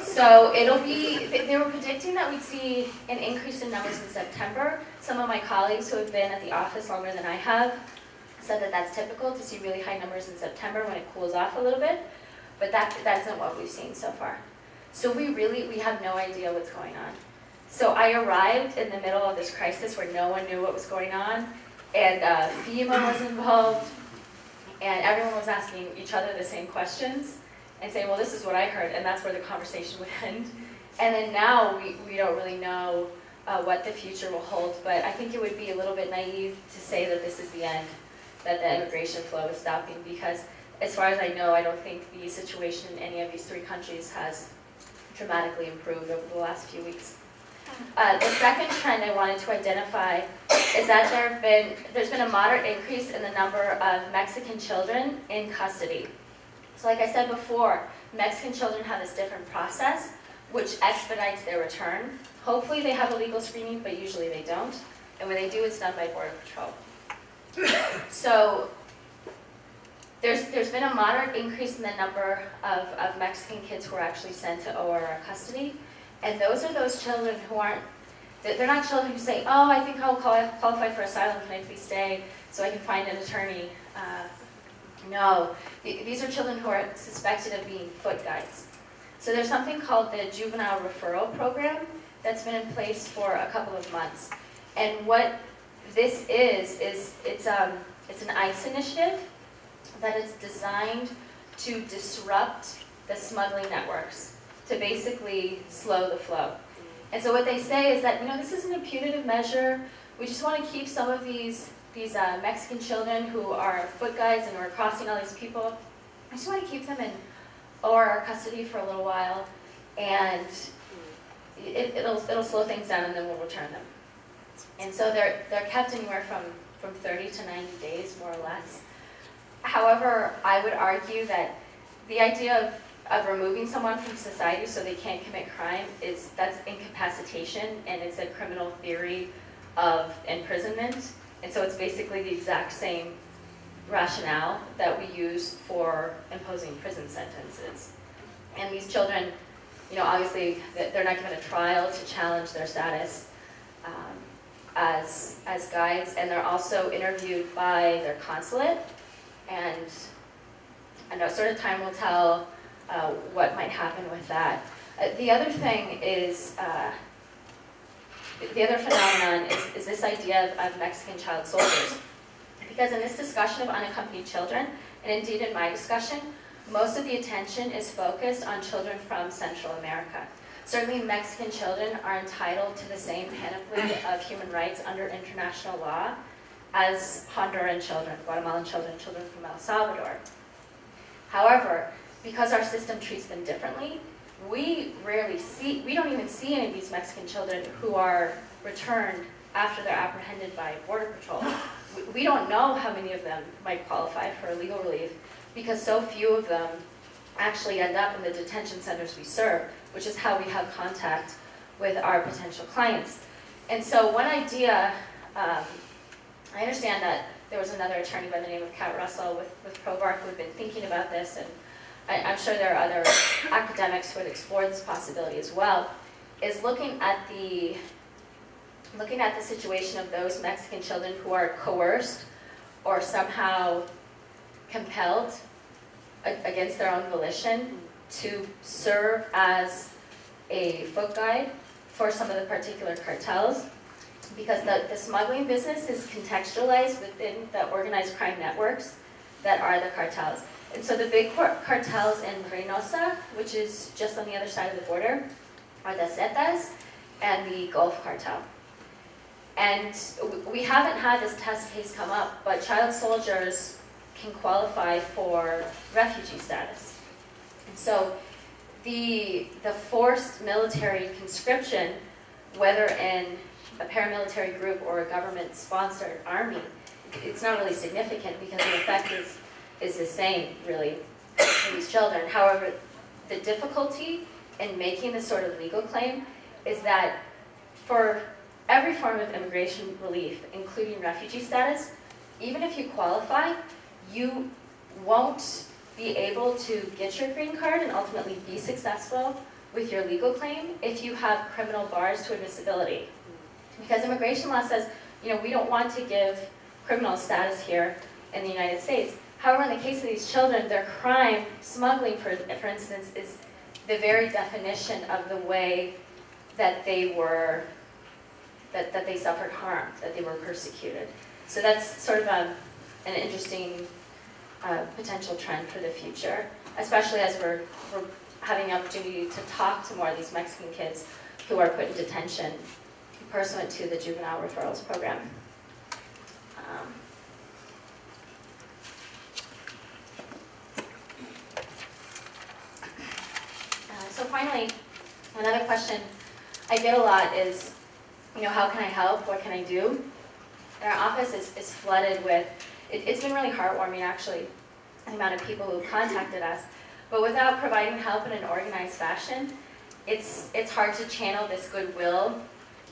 So they were predicting that we'd see an increase in numbers in September. Some of my colleagues who have been at the office longer than I have said that that's typical to see really high numbers in September when it cools off a little bit, but that isn't what we've seen so far. So we have no idea what's going on. So I arrived in the middle of this crisis where no one knew what was going on, and FEMA was involved, and everyone was asking each other the same questions and saying, well, this is what I heard, and that's where the conversation would end. And then now we don't really know what the future will hold, but I think it would be a little bit naive to say that this is the end, that the immigration flow is stopping, because as far as I know, I don't think the situation in any of these three countries has dramatically improved over the last few weeks. The second trend I wanted to identify is that there's been a moderate increase in the number of Mexican children in custody. So like I said before, Mexican children have this different process which expedites their return. Hopefully they have a legal screening, but usually they don't. And when they do, it's done by Border Patrol. So there's been a moderate increase in the number of Mexican kids who are actually sent to ORR custody. And those are those children who they're not children who say, oh, I think I'll qualify for asylum, can I please stay so I can find an attorney? No, these are children who are suspected of being foot guides. So there's something called the Juvenile Referral Program that's been in place for a couple of months. And what this is it's an ICE initiative that is designed to disrupt the smuggling networks, to basically slow the flow. And so what they say is that, this isn't a punitive measure. We just want to keep some of these Mexican children who are foot guides and who are crossing all these people. I just want to keep them in ORR custody for a little while, and it'll slow things down, and then we'll return them. And so they're kept anywhere from 30 to 90 days, more or less. However, I would argue that the idea of removing someone from society so they can't commit crime that's incapacitation, and it's a criminal theory of imprisonment. And so it's basically the exact same rationale that we use for imposing prison sentences. And these children, obviously they're not given a trial to challenge their status as guides, and they're also interviewed by their consulate. And I know sort of time will tell what might happen with that. The other thing is, the other phenomenon is this idea of Mexican child soldiers. Because in this discussion of unaccompanied children, and indeed in my discussion, most of the attention is focused on children from Central America. Certainly Mexican children are entitled to the same panoply of human rights under international law as Honduran children, Guatemalan children, children from El Salvador. However, because our system treats them differently, we don't even see any of these Mexican children who are returned after they're apprehended by Border Patrol. We don't know how many of them might qualify for legal relief because so few of them actually end up in the detention centers we serve, which is how we have contact with our potential clients. And so one idea, I understand that there was another attorney by the name of Kat Russell with ProBark who had been thinking about this, and I'm sure there are other academics who would explore this possibility as well, is looking at the situation of those Mexican children who are coerced or somehow compelled against their own volition to serve as a foot guide for some of the particular cartels, because the smuggling business is contextualized within the organized crime networks that are the cartels. And so the big cartels in Reynosa, which is just on the other side of the border, are the Zetas and the Gulf cartel. And we haven't had this test case come up, but child soldiers can qualify for refugee status. And so the forced military conscription, whether in a paramilitary group or a government-sponsored army, it's not really significant because the effect is the same, really, for these children. However, the difficulty in making this sort of legal claim is that for every form of immigration relief, including refugee status, even if you qualify, you won't be able to get your green card and ultimately be successful with your legal claim if you have criminal bars to admissibility. Because immigration law says, we don't want to give criminal status here in the United States. However, in the case of these children, their crime, smuggling, for instance, is the very definition of the way that they were, that they suffered harm, that they were persecuted. So that's sort of an interesting potential trend for the future, especially as we're having the opportunity to talk to more of these Mexican kids who are put in detention pursuant to the juvenile referrals program. So finally, another question I get a lot is, how can I help? What can I do? And our office is flooded with, it's been really heartwarming actually, the amount of people who have contacted us. But without providing help in an organized fashion, it's hard to channel this goodwill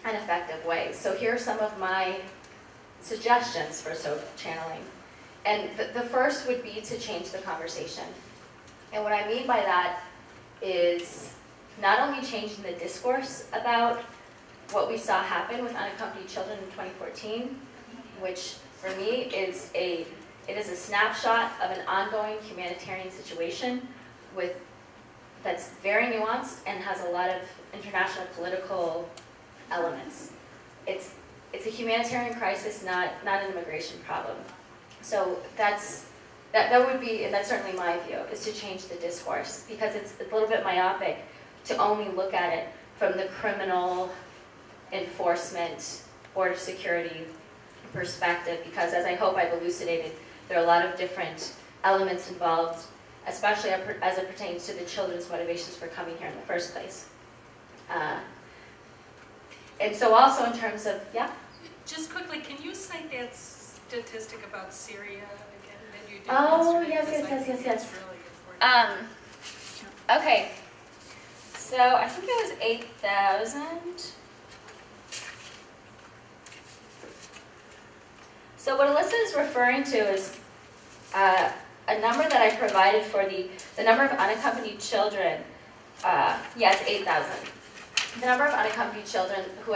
in effective ways. So here are some of my suggestions for channeling. And the first would be to change the conversation. And what I mean by that is not only changing the discourse about what we saw happen with unaccompanied children in 2014, which for me is a snapshot of an ongoing humanitarian situation that's very nuanced and has a lot of international political elements. It's a humanitarian crisis, not an immigration problem. So that would be, and that's certainly my view, is to change the discourse, because it's a little bit myopic to only look at it from the criminal enforcement, border security perspective, because as I hope I've elucidated, there are a lot of different elements involved, especially as it pertains to the children's motivations for coming here in the first place. And so also in terms of, yeah? Just quickly, can you cite that statistic about Syria again that you did? Oh, yesterday? yes. It's really important. Okay. So I think it was 8,000. So what Alyssa is referring to is a number that I provided for the number of unaccompanied children, it's 8,000. The number of unaccompanied children who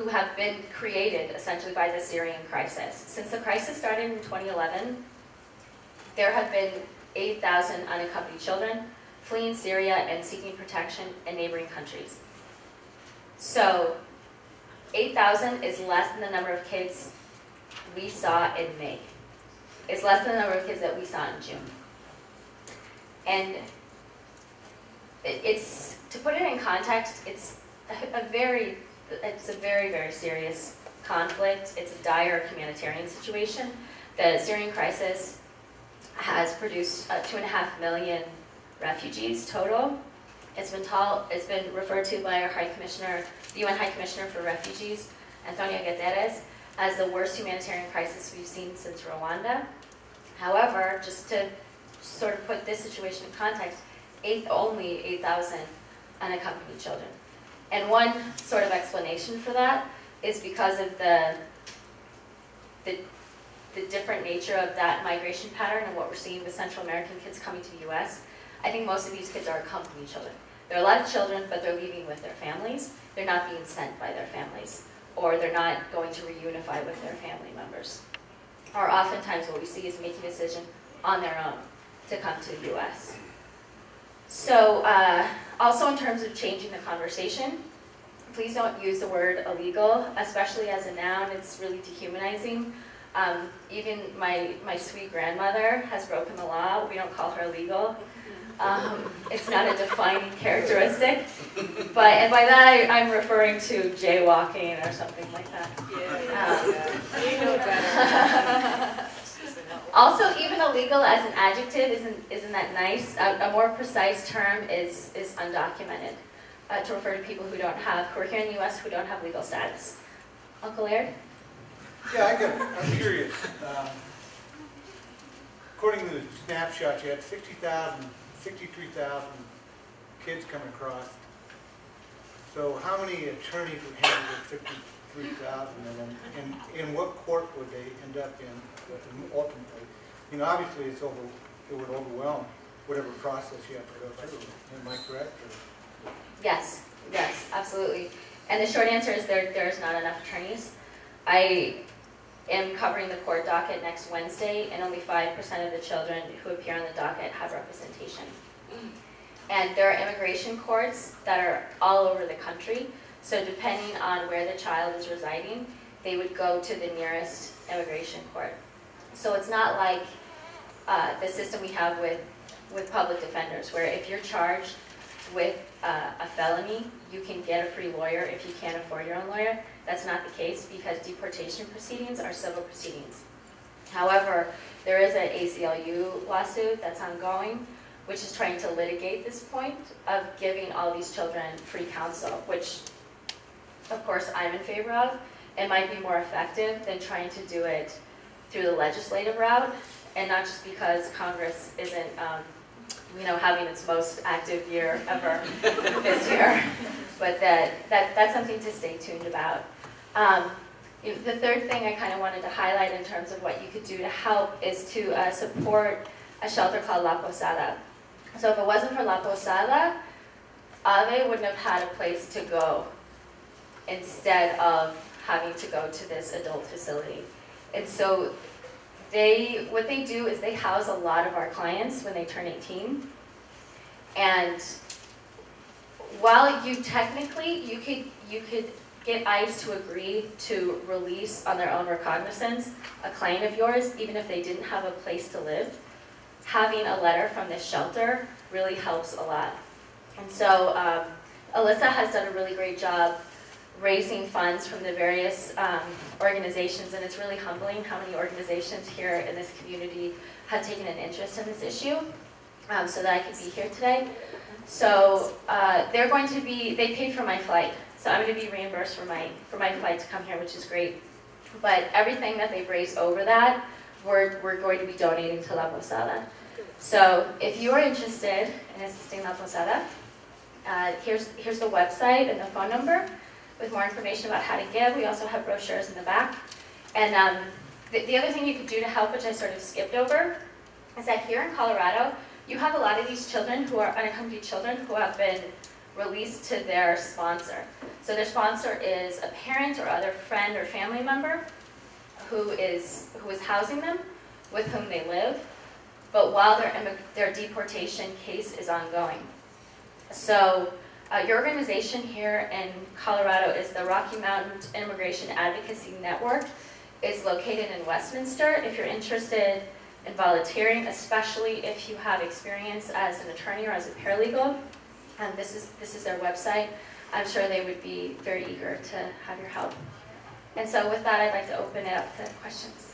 have been created essentially by the Syrian crisis. Since the crisis started in 2011, there have been 8,000 unaccompanied children fleeing Syria and seeking protection in neighboring countries. So 8,000 is less than the number of kids we saw in May. It's less than the number of kids that we saw in June. And it's, to put it in context, it's a very, very serious conflict. It's a dire humanitarian situation. The Syrian crisis has produced 2.5 million refugees total. It's been referred to by our High Commissioner, the UN High Commissioner for Refugees, Antonio Guterres, as the worst humanitarian crisis we've seen since Rwanda. However, just to sort of put this situation in context, only 8,000 unaccompanied children. And one sort of explanation for that is because of the different nature of that migration pattern and what we're seeing with Central American kids coming to the US. I think most of these kids are accompanied children. There are a lot of children, but they're leaving with their families. They're not being sent by their families, or they're not going to reunify with their family members. Or oftentimes what we see is making a decision on their own to come to the US. So also in terms of changing the conversation, please don't use the word illegal, especially as a noun. It's really dehumanizing. Even my sweet grandmother has broken the law. We don't call her illegal. It's not a defining characteristic. And by that I'm referring to jaywalking or something like that. You know better. Also, even illegal as an adjective isn't that nice. A more precise term is undocumented, to refer to people who are here in the U.S. who don't have legal status. Uncle Laird? Yeah, I'm curious. According to the snapshot, you had 63,000 kids coming across. So how many attorneys would handle the 53,000 of them? And in what court would they end up in ultimately? You know, obviously it would overwhelm whatever process you have to go through. Am I correct? Or? Yes, absolutely. And the short answer is there's not enough attorneys. I am covering the court docket next Wednesday, and only 5% of the children who appear on the docket have representation. And there are immigration courts that are all over the country, so depending on where the child is residing, they would go to the nearest immigration court. So it's not like the system we have with public defenders, where if you're charged with a felony, you can get a free lawyer if you can't afford your own lawyer. That's not the case, because deportation proceedings are civil proceedings. However, there is an ACLU lawsuit that's ongoing, which is trying to litigate this point of giving all these children free counsel, which, of course, I'm in favor of. It might be more effective than trying to do it through the legislative route, and not just because Congress isn't having its most active year ever this year, but that's something to stay tuned about. The third thing I kind of wanted to highlight in terms of what you could do to help is to support a shelter called La Posada. So if it wasn't for La Posada, Ave wouldn't have had a place to go instead of having to go to this adult facility. And so what they do is they house a lot of our clients when they turn 18. And while you could get ICE to agree to release on their own recognizance a client of yours, even if they didn't have a place to live, having a letter from this shelter really helps a lot. And so Alyssa has done a really great job raising funds from the various organizations, and it's really humbling how many organizations here in this community have taken an interest in this issue, so that I could be here today. So they paid for my flight, so I'm going to be reimbursed for my flight to come here, which is great. But everything that they've raised over that, we're going to be donating to La Posada. So if you are interested in assisting La Posada, here's the website and the phone number with more information about how to give. We also have brochures in the back. And The other thing you could do to help, which I sort of skipped over, is that here in Colorado, you have a lot of these children who are unaccompanied children who have been released to their sponsor. So their sponsor is a parent or other friend or family member who is housing them, with whom they live, but while their deportation case is ongoing. So your organization here in Colorado is the Rocky Mountain Immigration Advocacy Network. It's located in Westminster. If you're interested in volunteering, especially if you have experience as an attorney or as a paralegal, this is their website. I'm sure they would be very eager to have your help. And so with that, I'd like to open it up to questions.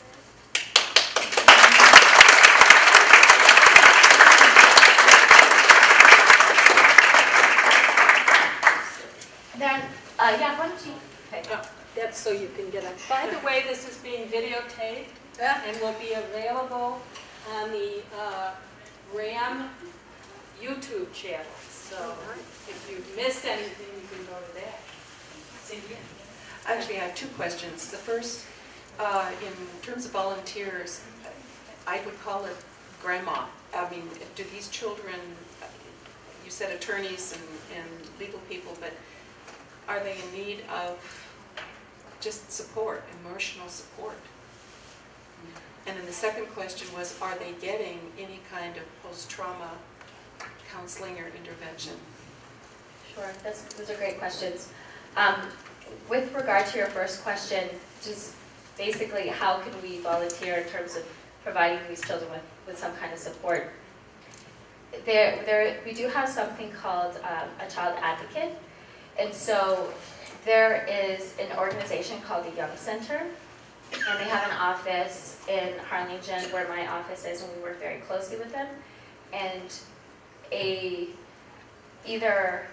Then, yeah, why don't you? Okay. Oh, that's so you can get it. By the way, this is being videotaped and will be available on the RAM YouTube channel. So if you've missed anything, you can go to that. Cynthia? Actually, I have two questions. The first, in terms of volunteers, I would call it grandma. I mean, do these children, you said attorneys and legal people, but are they in need of just support, emotional support? And then the second question was, are they getting any kind of post-trauma counseling or intervention? Sure, those are great questions. With regard to your first question, just basically how can we volunteer in terms of providing these children with some kind of support? We do have something called a child advocate. And so there is an organization called the Young Center, and they have an office in Harlingen where my office is, and we work very closely with them. And either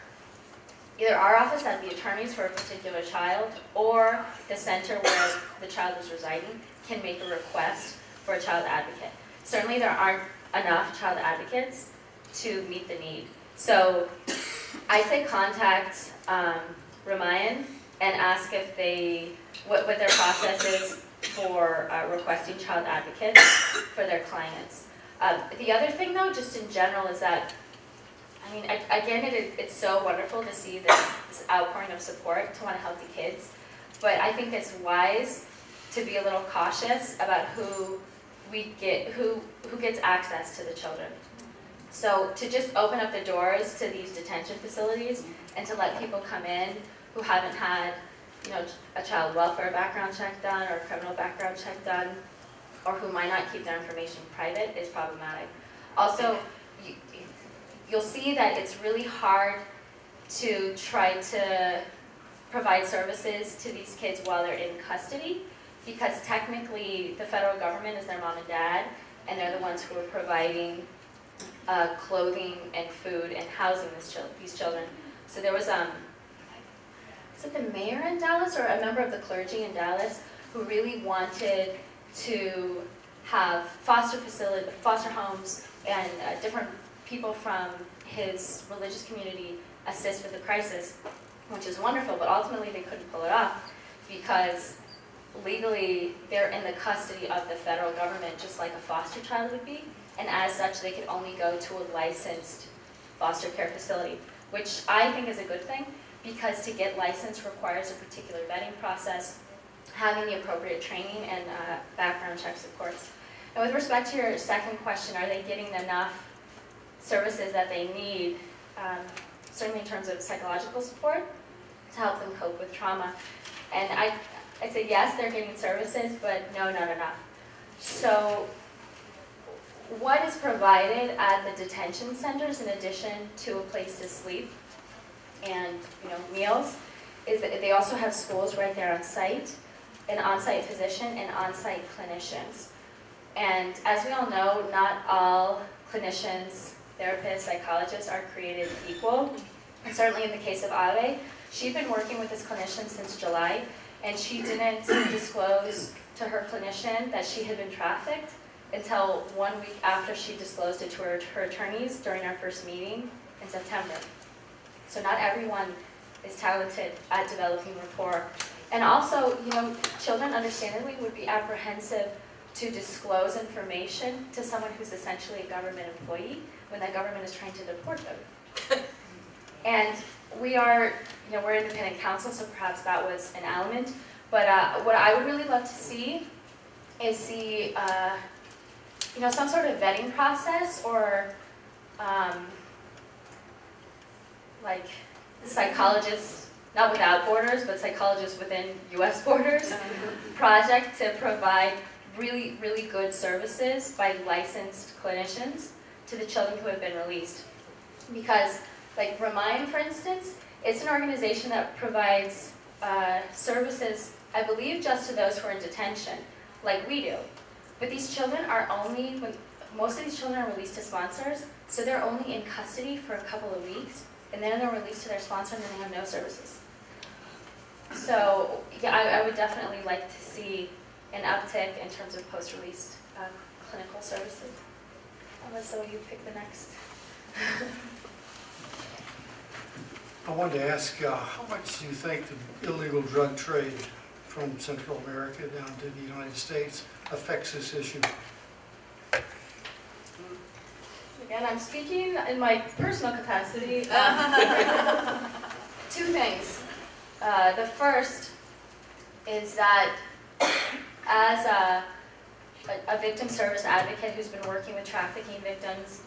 our office as the attorneys for a particular child, or the center where the child is residing can make a request for a child advocate. Certainly there aren't enough child advocates to meet the need. So I say contact Ramayan and ask if what their process is for requesting child advocates for their clients. The other thing though, just in general, is that, I mean, again, it's so wonderful to see this outpouring of support to want to help the kids, but I think it's wise to be a little cautious about who gets access to the children. So to just open up the doors to these detention facilities and to let people come in who haven't had, a child welfare background check done or a criminal background check done, or who might not keep their information private, is problematic. Also, you'll see that it's really hard to try to provide services to these kids while they're in custody, because technically the federal government is their mom and dad, and they're the ones who are providing clothing and food and housing these children. So there was, is it the mayor in Dallas or a member of the clergy in Dallas who really wanted to have foster homes and different people from his religious community assist with the crisis, which is wonderful, but ultimately they couldn't pull it off because legally they're in the custody of the federal government, just like a foster child would be, and as such they could only go to a licensed foster care facility, which I think is a good thing, because to get licensed requires a particular vetting process, having the appropriate training and background checks, of course. And with respect to your second question, are they getting enough services that they need, certainly in terms of psychological support, to help them cope with trauma? And I'd say yes, they're getting services, but no, not enough. So what is provided at the detention centers, in addition to a place to sleep and meals, is that they also have schools right there on site, an on-site physician and on-site clinicians. And as we all know, not all clinicians, therapists, psychologists are created equal. And certainly in the case of Ave, she'd been working with this clinician since July, and she didn't disclose to her clinician that she had been trafficked until 1 week after she disclosed it to her attorneys during our first meeting in September. So not everyone is talented at developing rapport. And also, you know, children understandably would be apprehensive to disclose information to someone who's essentially a government employee when that government is trying to deport them. And we are, you know, we're independent counsel, so perhaps that was an element. But what I would really love to see is you know, some sort of vetting process, or like psychologists, not without borders, but psychologists within U.S. borders, project to provide really, really good services by licensed clinicians to the children who have been released. Because, like Remind, for instance, it's an organization that provides services, I believe, just to those who are in detention, like we do. But these children are only, most of these children are released to sponsors, so they're only in custody for a couple of weeks, and then they're released to their sponsor, and then they have no services. So, yeah, I would definitely like to see an uptick in terms of post-release clinical services. Alyssa, will you pick the next? I wanted to ask, how much do you think the illegal drug trade from Central America down to the United States affects this issue? Again, I'm speaking in my personal capacity. Two things. The first is that as a victim service advocate who's been working with trafficking victims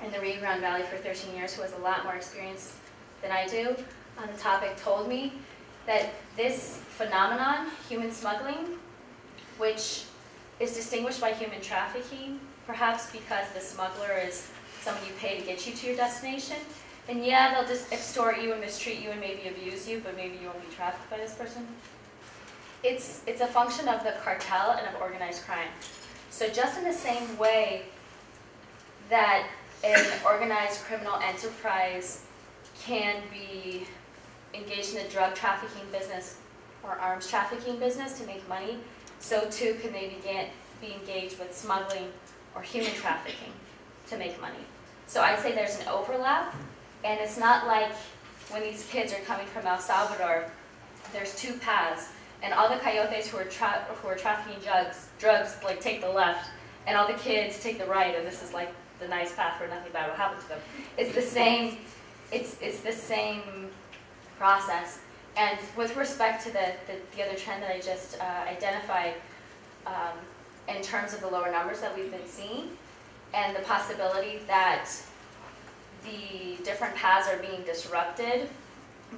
in the Rio Grande Valley for 13 years, who has a lot more experience than I do on the topic, told me that this phenomenon, human smuggling, which is distinguished by human trafficking, perhaps because the smuggler is someone you pay to get you to your destination, and yeah, they'll just extort you and mistreat you and maybe abuse you, but maybe you won't be trafficked by this person. It's a function of the cartel and of organized crime. So just in the same way that an organized criminal enterprise can be engaged in the drug trafficking business or arms trafficking business to make money, so too can they be engaged with smuggling or human trafficking to make money. So I'd say there's an overlap, and it's not like when these kids are coming from El Salvador, there's two paths, and all the coyotes who are trafficking drugs like take the left, and all the kids take the right, and this is like the nice path where nothing bad will happen to them. It's the same. It's the same process. And with respect to the other trend that I just identified, in terms of the lower numbers that we've been seeing, and the possibility that the different paths are being disrupted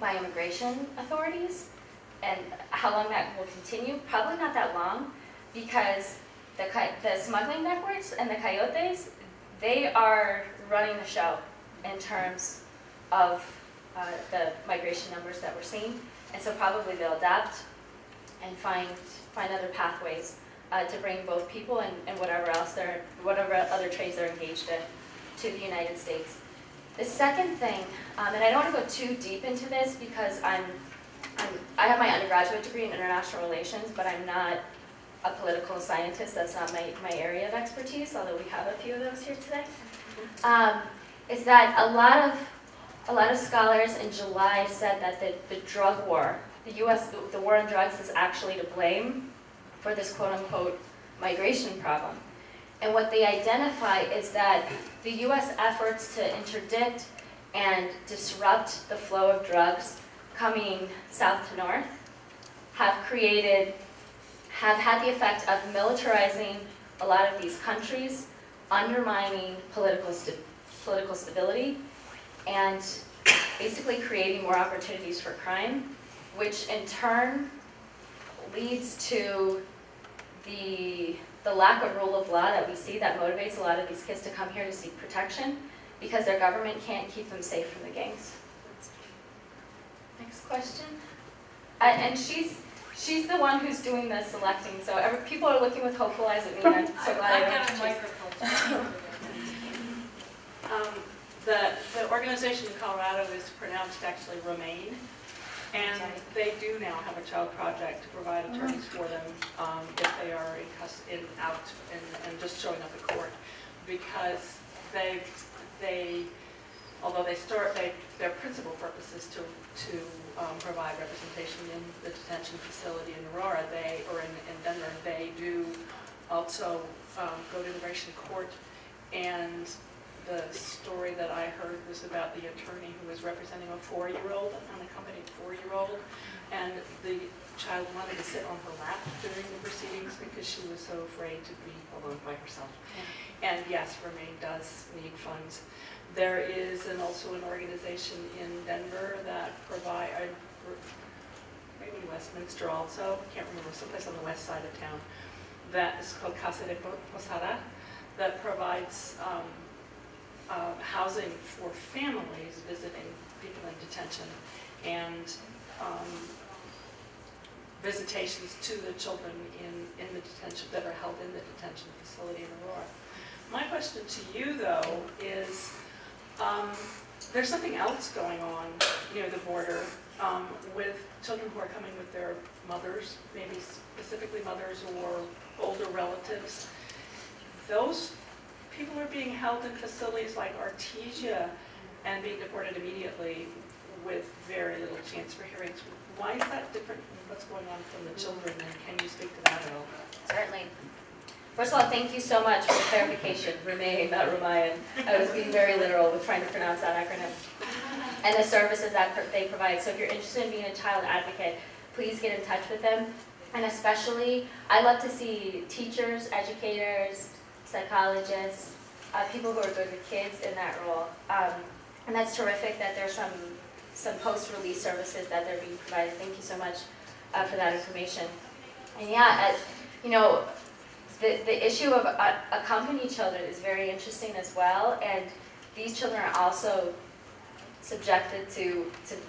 by immigration authorities, and how long that will continue, probably not that long, because the smuggling networks and the coyotes, they are running the show in terms of the migration numbers that we're seeing, and so probably they'll adapt and find other pathways to bring both people and whatever other trades they're engaged in to the United States. The second thing, and I don't want to go too deep into this because I have my undergraduate degree in international relations, but I'm not a political scientist. That's not my area of expertise, although we have a few of those here today. Is that a lot of scholars in July said that the drug war, the war on drugs, is actually to blame for this quote-unquote migration problem. And what they identify is that the U.S. efforts to interdict and disrupt the flow of drugs coming south to north have had the effect of militarizing a lot of these countries, undermining political stability, and basically creating more opportunities for crime, which in turn leads to the lack of rule of law that we see that motivates a lot of these kids to come here to seek protection because their government can't keep them safe from the gangs. Next question. And she's the one who's doing the selecting, so people are looking with hopeful eyes at me, and I'm so glad I got a microphone. The organization in Colorado is pronounced actually Remain, and they do now have a child project to provide attorneys for them if they are out and just showing up at court, because they although their principal purpose is to provide representation in the detention facility in Aurora, in Denver, they do also go to immigration court. And the story that I heard was about the attorney who was representing a 4-year-old, an unaccompanied 4-year-old, and the child wanted to sit on her lap during the proceedings because she was so afraid to be alone by herself. And yes, Remain does need funds. There is also an organization in Denver that maybe Westminster also, I can't remember, someplace on the west side of town, that is called Casa de Posada, that provides housing for families visiting people in detention, and visitations to the children in the detention, that are held in the detention facility in Aurora. My question to you, though, is there's something else going on near the border with children who are coming with their mothers, maybe specifically mothers or older relatives. Those people are being held in facilities like Artesia and being deported immediately with very little chance for hearings. Why is that different from what's going on from the children, and can you speak to that at all? Certainly. First of all, thank you so much for the clarification. Remain, not Remayan. I was being very literal with trying to pronounce that acronym. And the services that they provide. So if you're interested in being a child advocate, please get in touch with them. And especially, I love to see teachers, educators, psychologists, people who are good with kids in that role. And that's terrific that there's some post-release services that they're being provided. Thank you so much for that information. And yeah, the issue of accompanied children is very interesting as well, and these children are also subjected to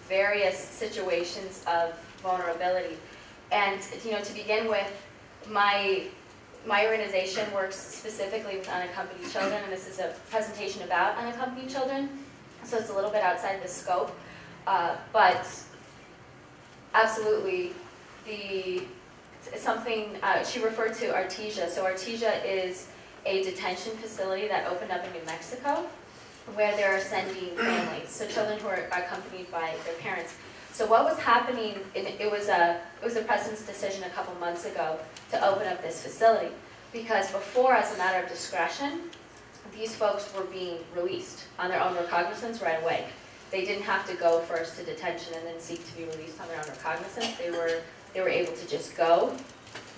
various situations of vulnerability. And to begin with, my organization works specifically with unaccompanied children, and this is a presentation about unaccompanied children, so it's a little bit outside the scope, but absolutely something she referred to Artesia. So Artesia is a detention facility that opened up in New Mexico, where they're sending families, so children who are accompanied by their parents. So what was happening, it was the president's decision a couple months ago to open up this facility, because before, as a matter of discretion, these folks were being released on their own recognizance right away. They didn't have to go first to detention and then seek to be released on their own recognizance. They were able to just go,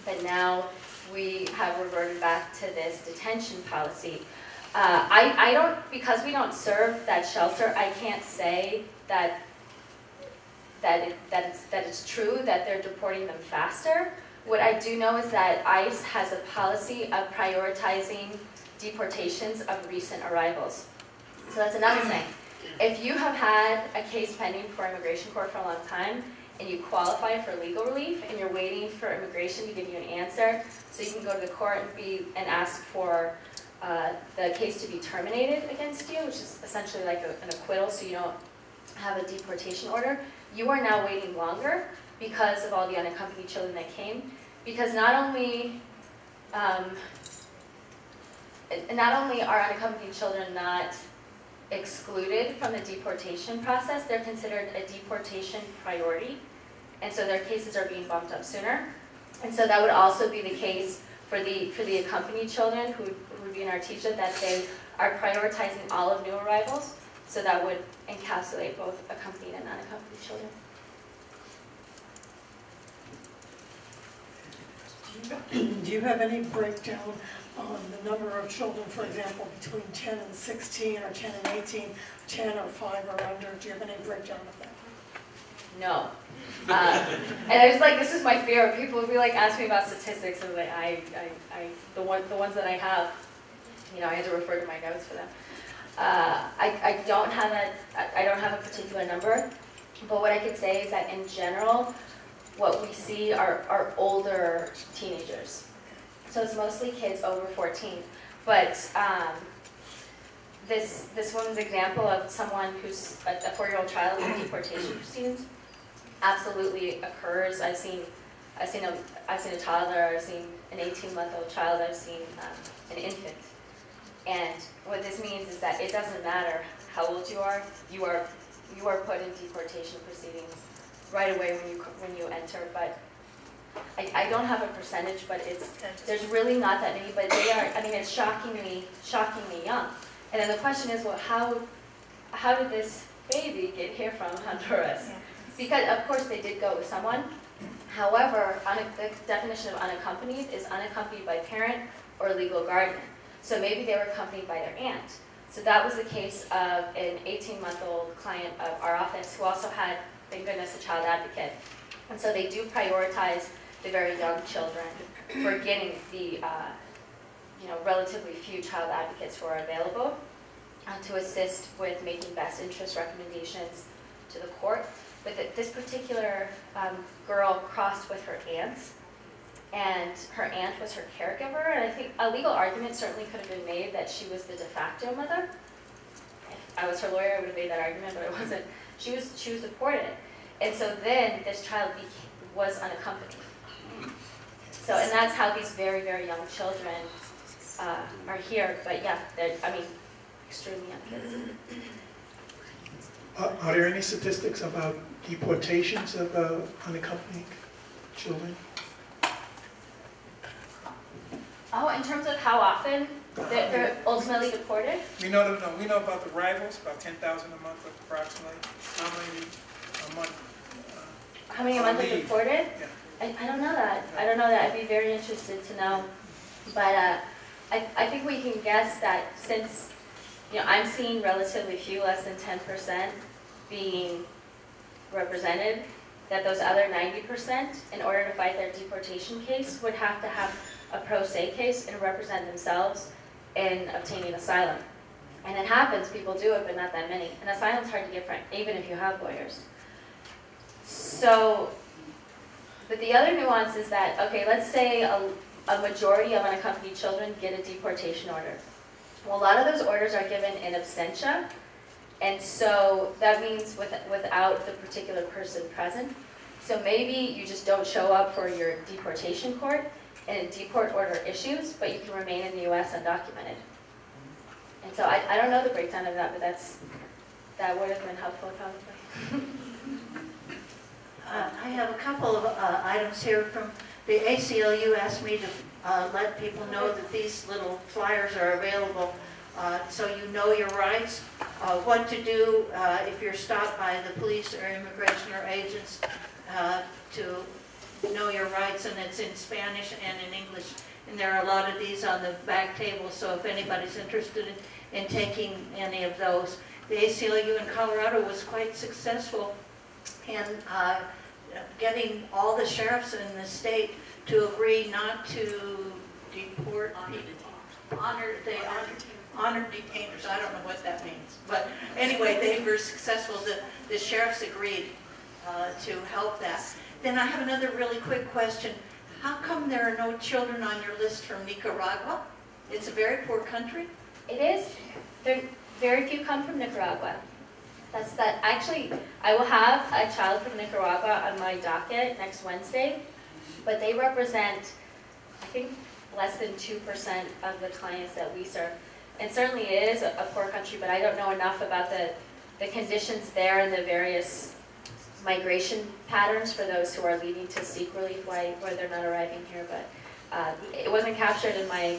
but now we have reverted back to this detention policy. Because we don't serve that shelter, I can't say that it's true that they're deporting them faster. What I do know is that ICE has a policy of prioritizing deportations of recent arrivals. So that's another thing. If you have had a case pending before immigration court for a long time, and you qualify for legal relief, and you're waiting for immigration to give you an answer, so you can go to the court and ask for the case to be terminated against you, which is essentially like an acquittal, so you don't have a deportation order. You are now waiting longer because of all the unaccompanied children that came, because not only are unaccompanied children not excluded from the deportation process, they're considered a deportation priority, and so their cases are being bumped up sooner. And so that would also be the case for the accompanied children who would be in Artesia, that they are prioritizing all of new arrivals, so that would encapsulate both accompanied and unaccompanied children. Do you have any breakdown on the number of children, for example, between 10 and 16 or 10 and 18, 10 or 5 or under? Do you have any breakdown of that? No. And I was like, this is my fear. People would be like, ask me about statistics, and like, the ones that I have, I had to refer to my notes for them. I don't have a particular number, but what I could say is that in general, what we see are older teenagers. So it's mostly kids over 14. But this woman's example of someone who's a 4-year-old child in deportation proceedings absolutely occurs. I've seen a toddler, I've seen an 18-month-old child, I've seen an infant. And what this means is that it doesn't matter how old you are put in deportation proceedings right away when you enter. But I don't have a percentage, but there's really not that many. But they are. I mean, it's shockingly young. And then the question is, well, how did this baby get here from Honduras? Because of course they did go with someone. However, the definition of unaccompanied is unaccompanied by parent or legal guardian. So maybe they were accompanied by their aunt. So that was the case of an 18-month-old client of our office who also had, thank goodness, a child advocate. And so they do prioritize the very young children for getting the relatively few child advocates who are available to assist with making best interest recommendations to the court. But this particular girl crossed with her aunt, and her aunt was her caregiver, and I think a legal argument certainly could have been made that she was the de facto mother. If I was her lawyer, I would have made that argument, but I wasn't. She was deported. And so then this child was unaccompanied. So, and that's how these very, very young children are here. But yeah, they're, I mean, extremely young kids. Are there any statistics about deportations of unaccompanied children? Oh, in terms of how often they're ultimately deported? We know about the arrivals, about 10,000 a month approximately. How many a month? How many a month are deported? Yeah. I don't know that. I don't know that. I'd be very interested to know. But I think we can guess that since I'm seeing relatively few, less than 10%, being represented, that those other 90%, in order to fight their deportation case, would have to have a pro se case and represent themselves in obtaining asylum. And it happens, people do it, but not that many. And asylum's hard to get, even if you have lawyers. So, but the other nuance is that, okay, let's say a majority of unaccompanied children get a deportation order. Well, a lot of those orders are given in absentia, and so that means without the particular person present. So maybe you just don't show up for your deportation court, and a deport order issues, but you can remain in the U.S. undocumented. And so I don't know the breakdown of that, but that would have been helpful probably. I have a couple of items here from the ACLU. Asked me to let people know that these little flyers are available so you know your rights, what to do if you're stopped by the police or immigration or agents, to know your rights, and it's in Spanish and in English. And there are a lot of these on the back table, so if anybody's interested in taking any of those. The ACLU in Colorado was quite successful in getting all the sheriffs in the state to agree not to deport people. Honored detainers. I don't know what that means. But anyway, they were successful. The sheriffs agreed to help that. Then I have another really quick question. How come there are no children on your list from Nicaragua? It's a very poor country. It is. Very few come from Nicaragua. Actually, I will have a child from Nicaragua on my docket next Wednesday, but they represent, I think, less than 2% of the clients that we serve. And certainly it is a poor country, but I don't know enough about the conditions there and the various migration patterns for those who are leaving to seek relief, why they're not arriving here. But it wasn't captured in my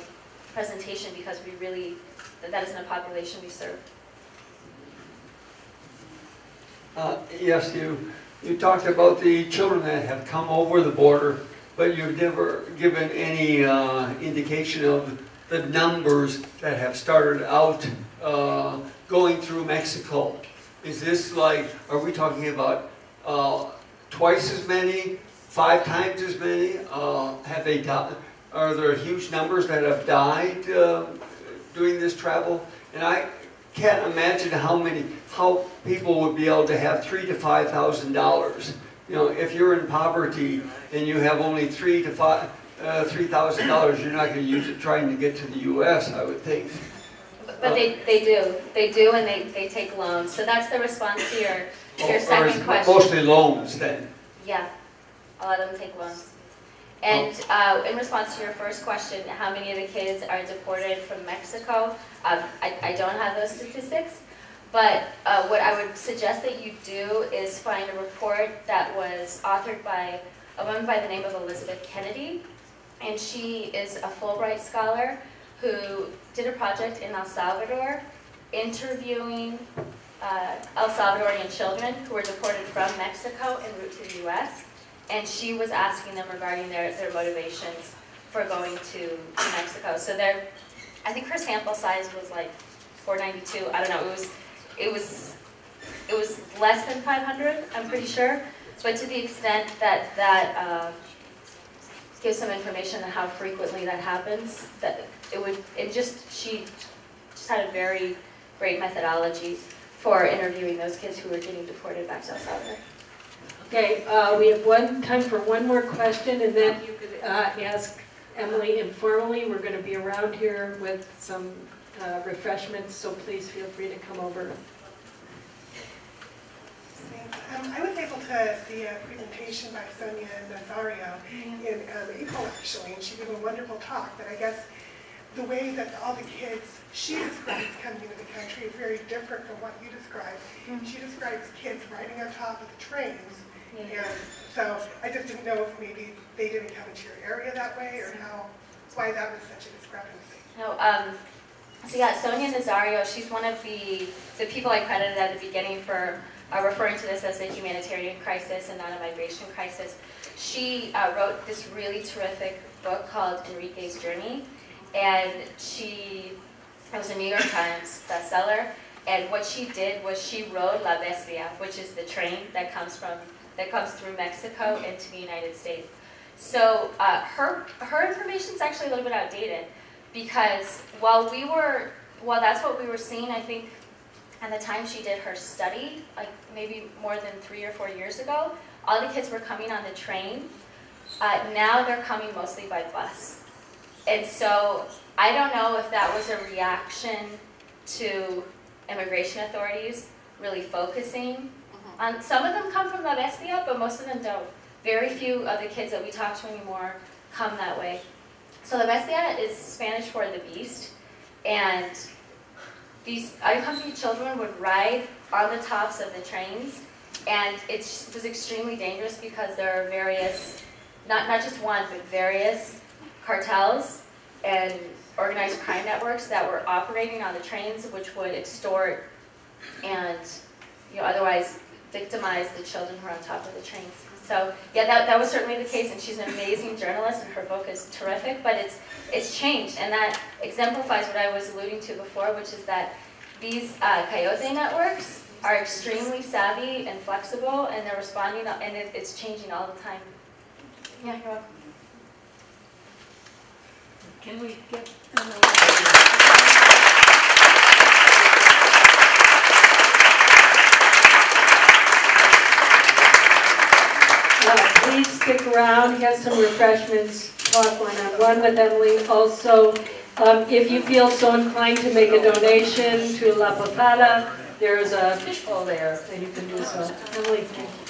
presentation because that isn't a population we serve. Yes, you talked about the children that have come over the border, but you've never given any indication of the numbers that have started out going through Mexico. Is this like, are we talking about twice as many, 5 times as many? Have they died? Are there huge numbers that have died doing this travel? And I can't imagine how people would be able to have $3,000 to $5,000. If you're in poverty and you have only $3,000 to $3,000, you're not going to use it trying to get to the U.S., I would think. But they do, and they take loans. So that's the response to your second question. Mostly loans, then. Yeah, a lot of them take loans. And in response to your first question, how many of the kids are deported from Mexico? I don't have those statistics, But what I would suggest that you do is find a report that was authored by a woman by the name of Elizabeth Kennedy. And she is a Fulbright scholar who did a project in El Salvador interviewing El Salvadorian children who were deported from Mexico en route to the U.S. And she was asking them regarding their motivations for going to Mexico. So I think her sample size was like 492. I don't know. It was less than 500. I'm pretty sure. But to the extent that gives some information on how frequently that happens, that she just had a very great methodology for interviewing those kids who were getting deported back to El Salvador. Okay, we have time for one more question, and then you could ask Emily informally. We're going to be around here with some refreshments, so please feel free to come over. I was able to see a presentation by Sonia Nazario in April, actually, and she did a wonderful talk. But I guess the way that all the kids she describes coming into the country is very different from what you described. She describes kids riding on top of the trains, and so I just didn't know if maybe they didn't come into your area that way, or why that was such a discrepancy. No, so yeah, Sonia Nazario, she's one of the people I credited at the beginning for referring to this as a humanitarian crisis and not a migration crisis. She wrote this really terrific book called Enrique's Journey, and it was a New York Times bestseller. And what she did was she rode La Bestia, which is the train that comes through Mexico into the United States. So her information is actually a little bit outdated, because while that's what we were seeing, I think, at the time she did her study, like maybe more than 3 or 4 years ago, all the kids were coming on the train. Now they're coming mostly by bus. And so I don't know if that was a reaction to immigration authorities really focusing on, some of them come from La Bestia, but most of them don't. Very few of the kids that we talk to anymore come that way. So La Bestia is Spanish for the beast, and these unaccompanied children would ride on the tops of the trains, and it was extremely dangerous because there are various, not just one, but various cartels and organized crime networks that were operating on the trains, which would extort and otherwise victimize the children who are on top of the trains. So yeah, that was certainly the case, and she's an amazing journalist, and her book is terrific, but it's changed, and that exemplifies what I was alluding to before, which is that these coyote networks are extremely savvy and flexible, and they're responding, and it's changing all the time. Yeah, you're welcome. Can we get please stick around, have some refreshments, talk one-on-one with Emily. Also, if you feel so inclined to make a donation to La Posada, there's a fishbowl there, and you can do so. Emily, thank you.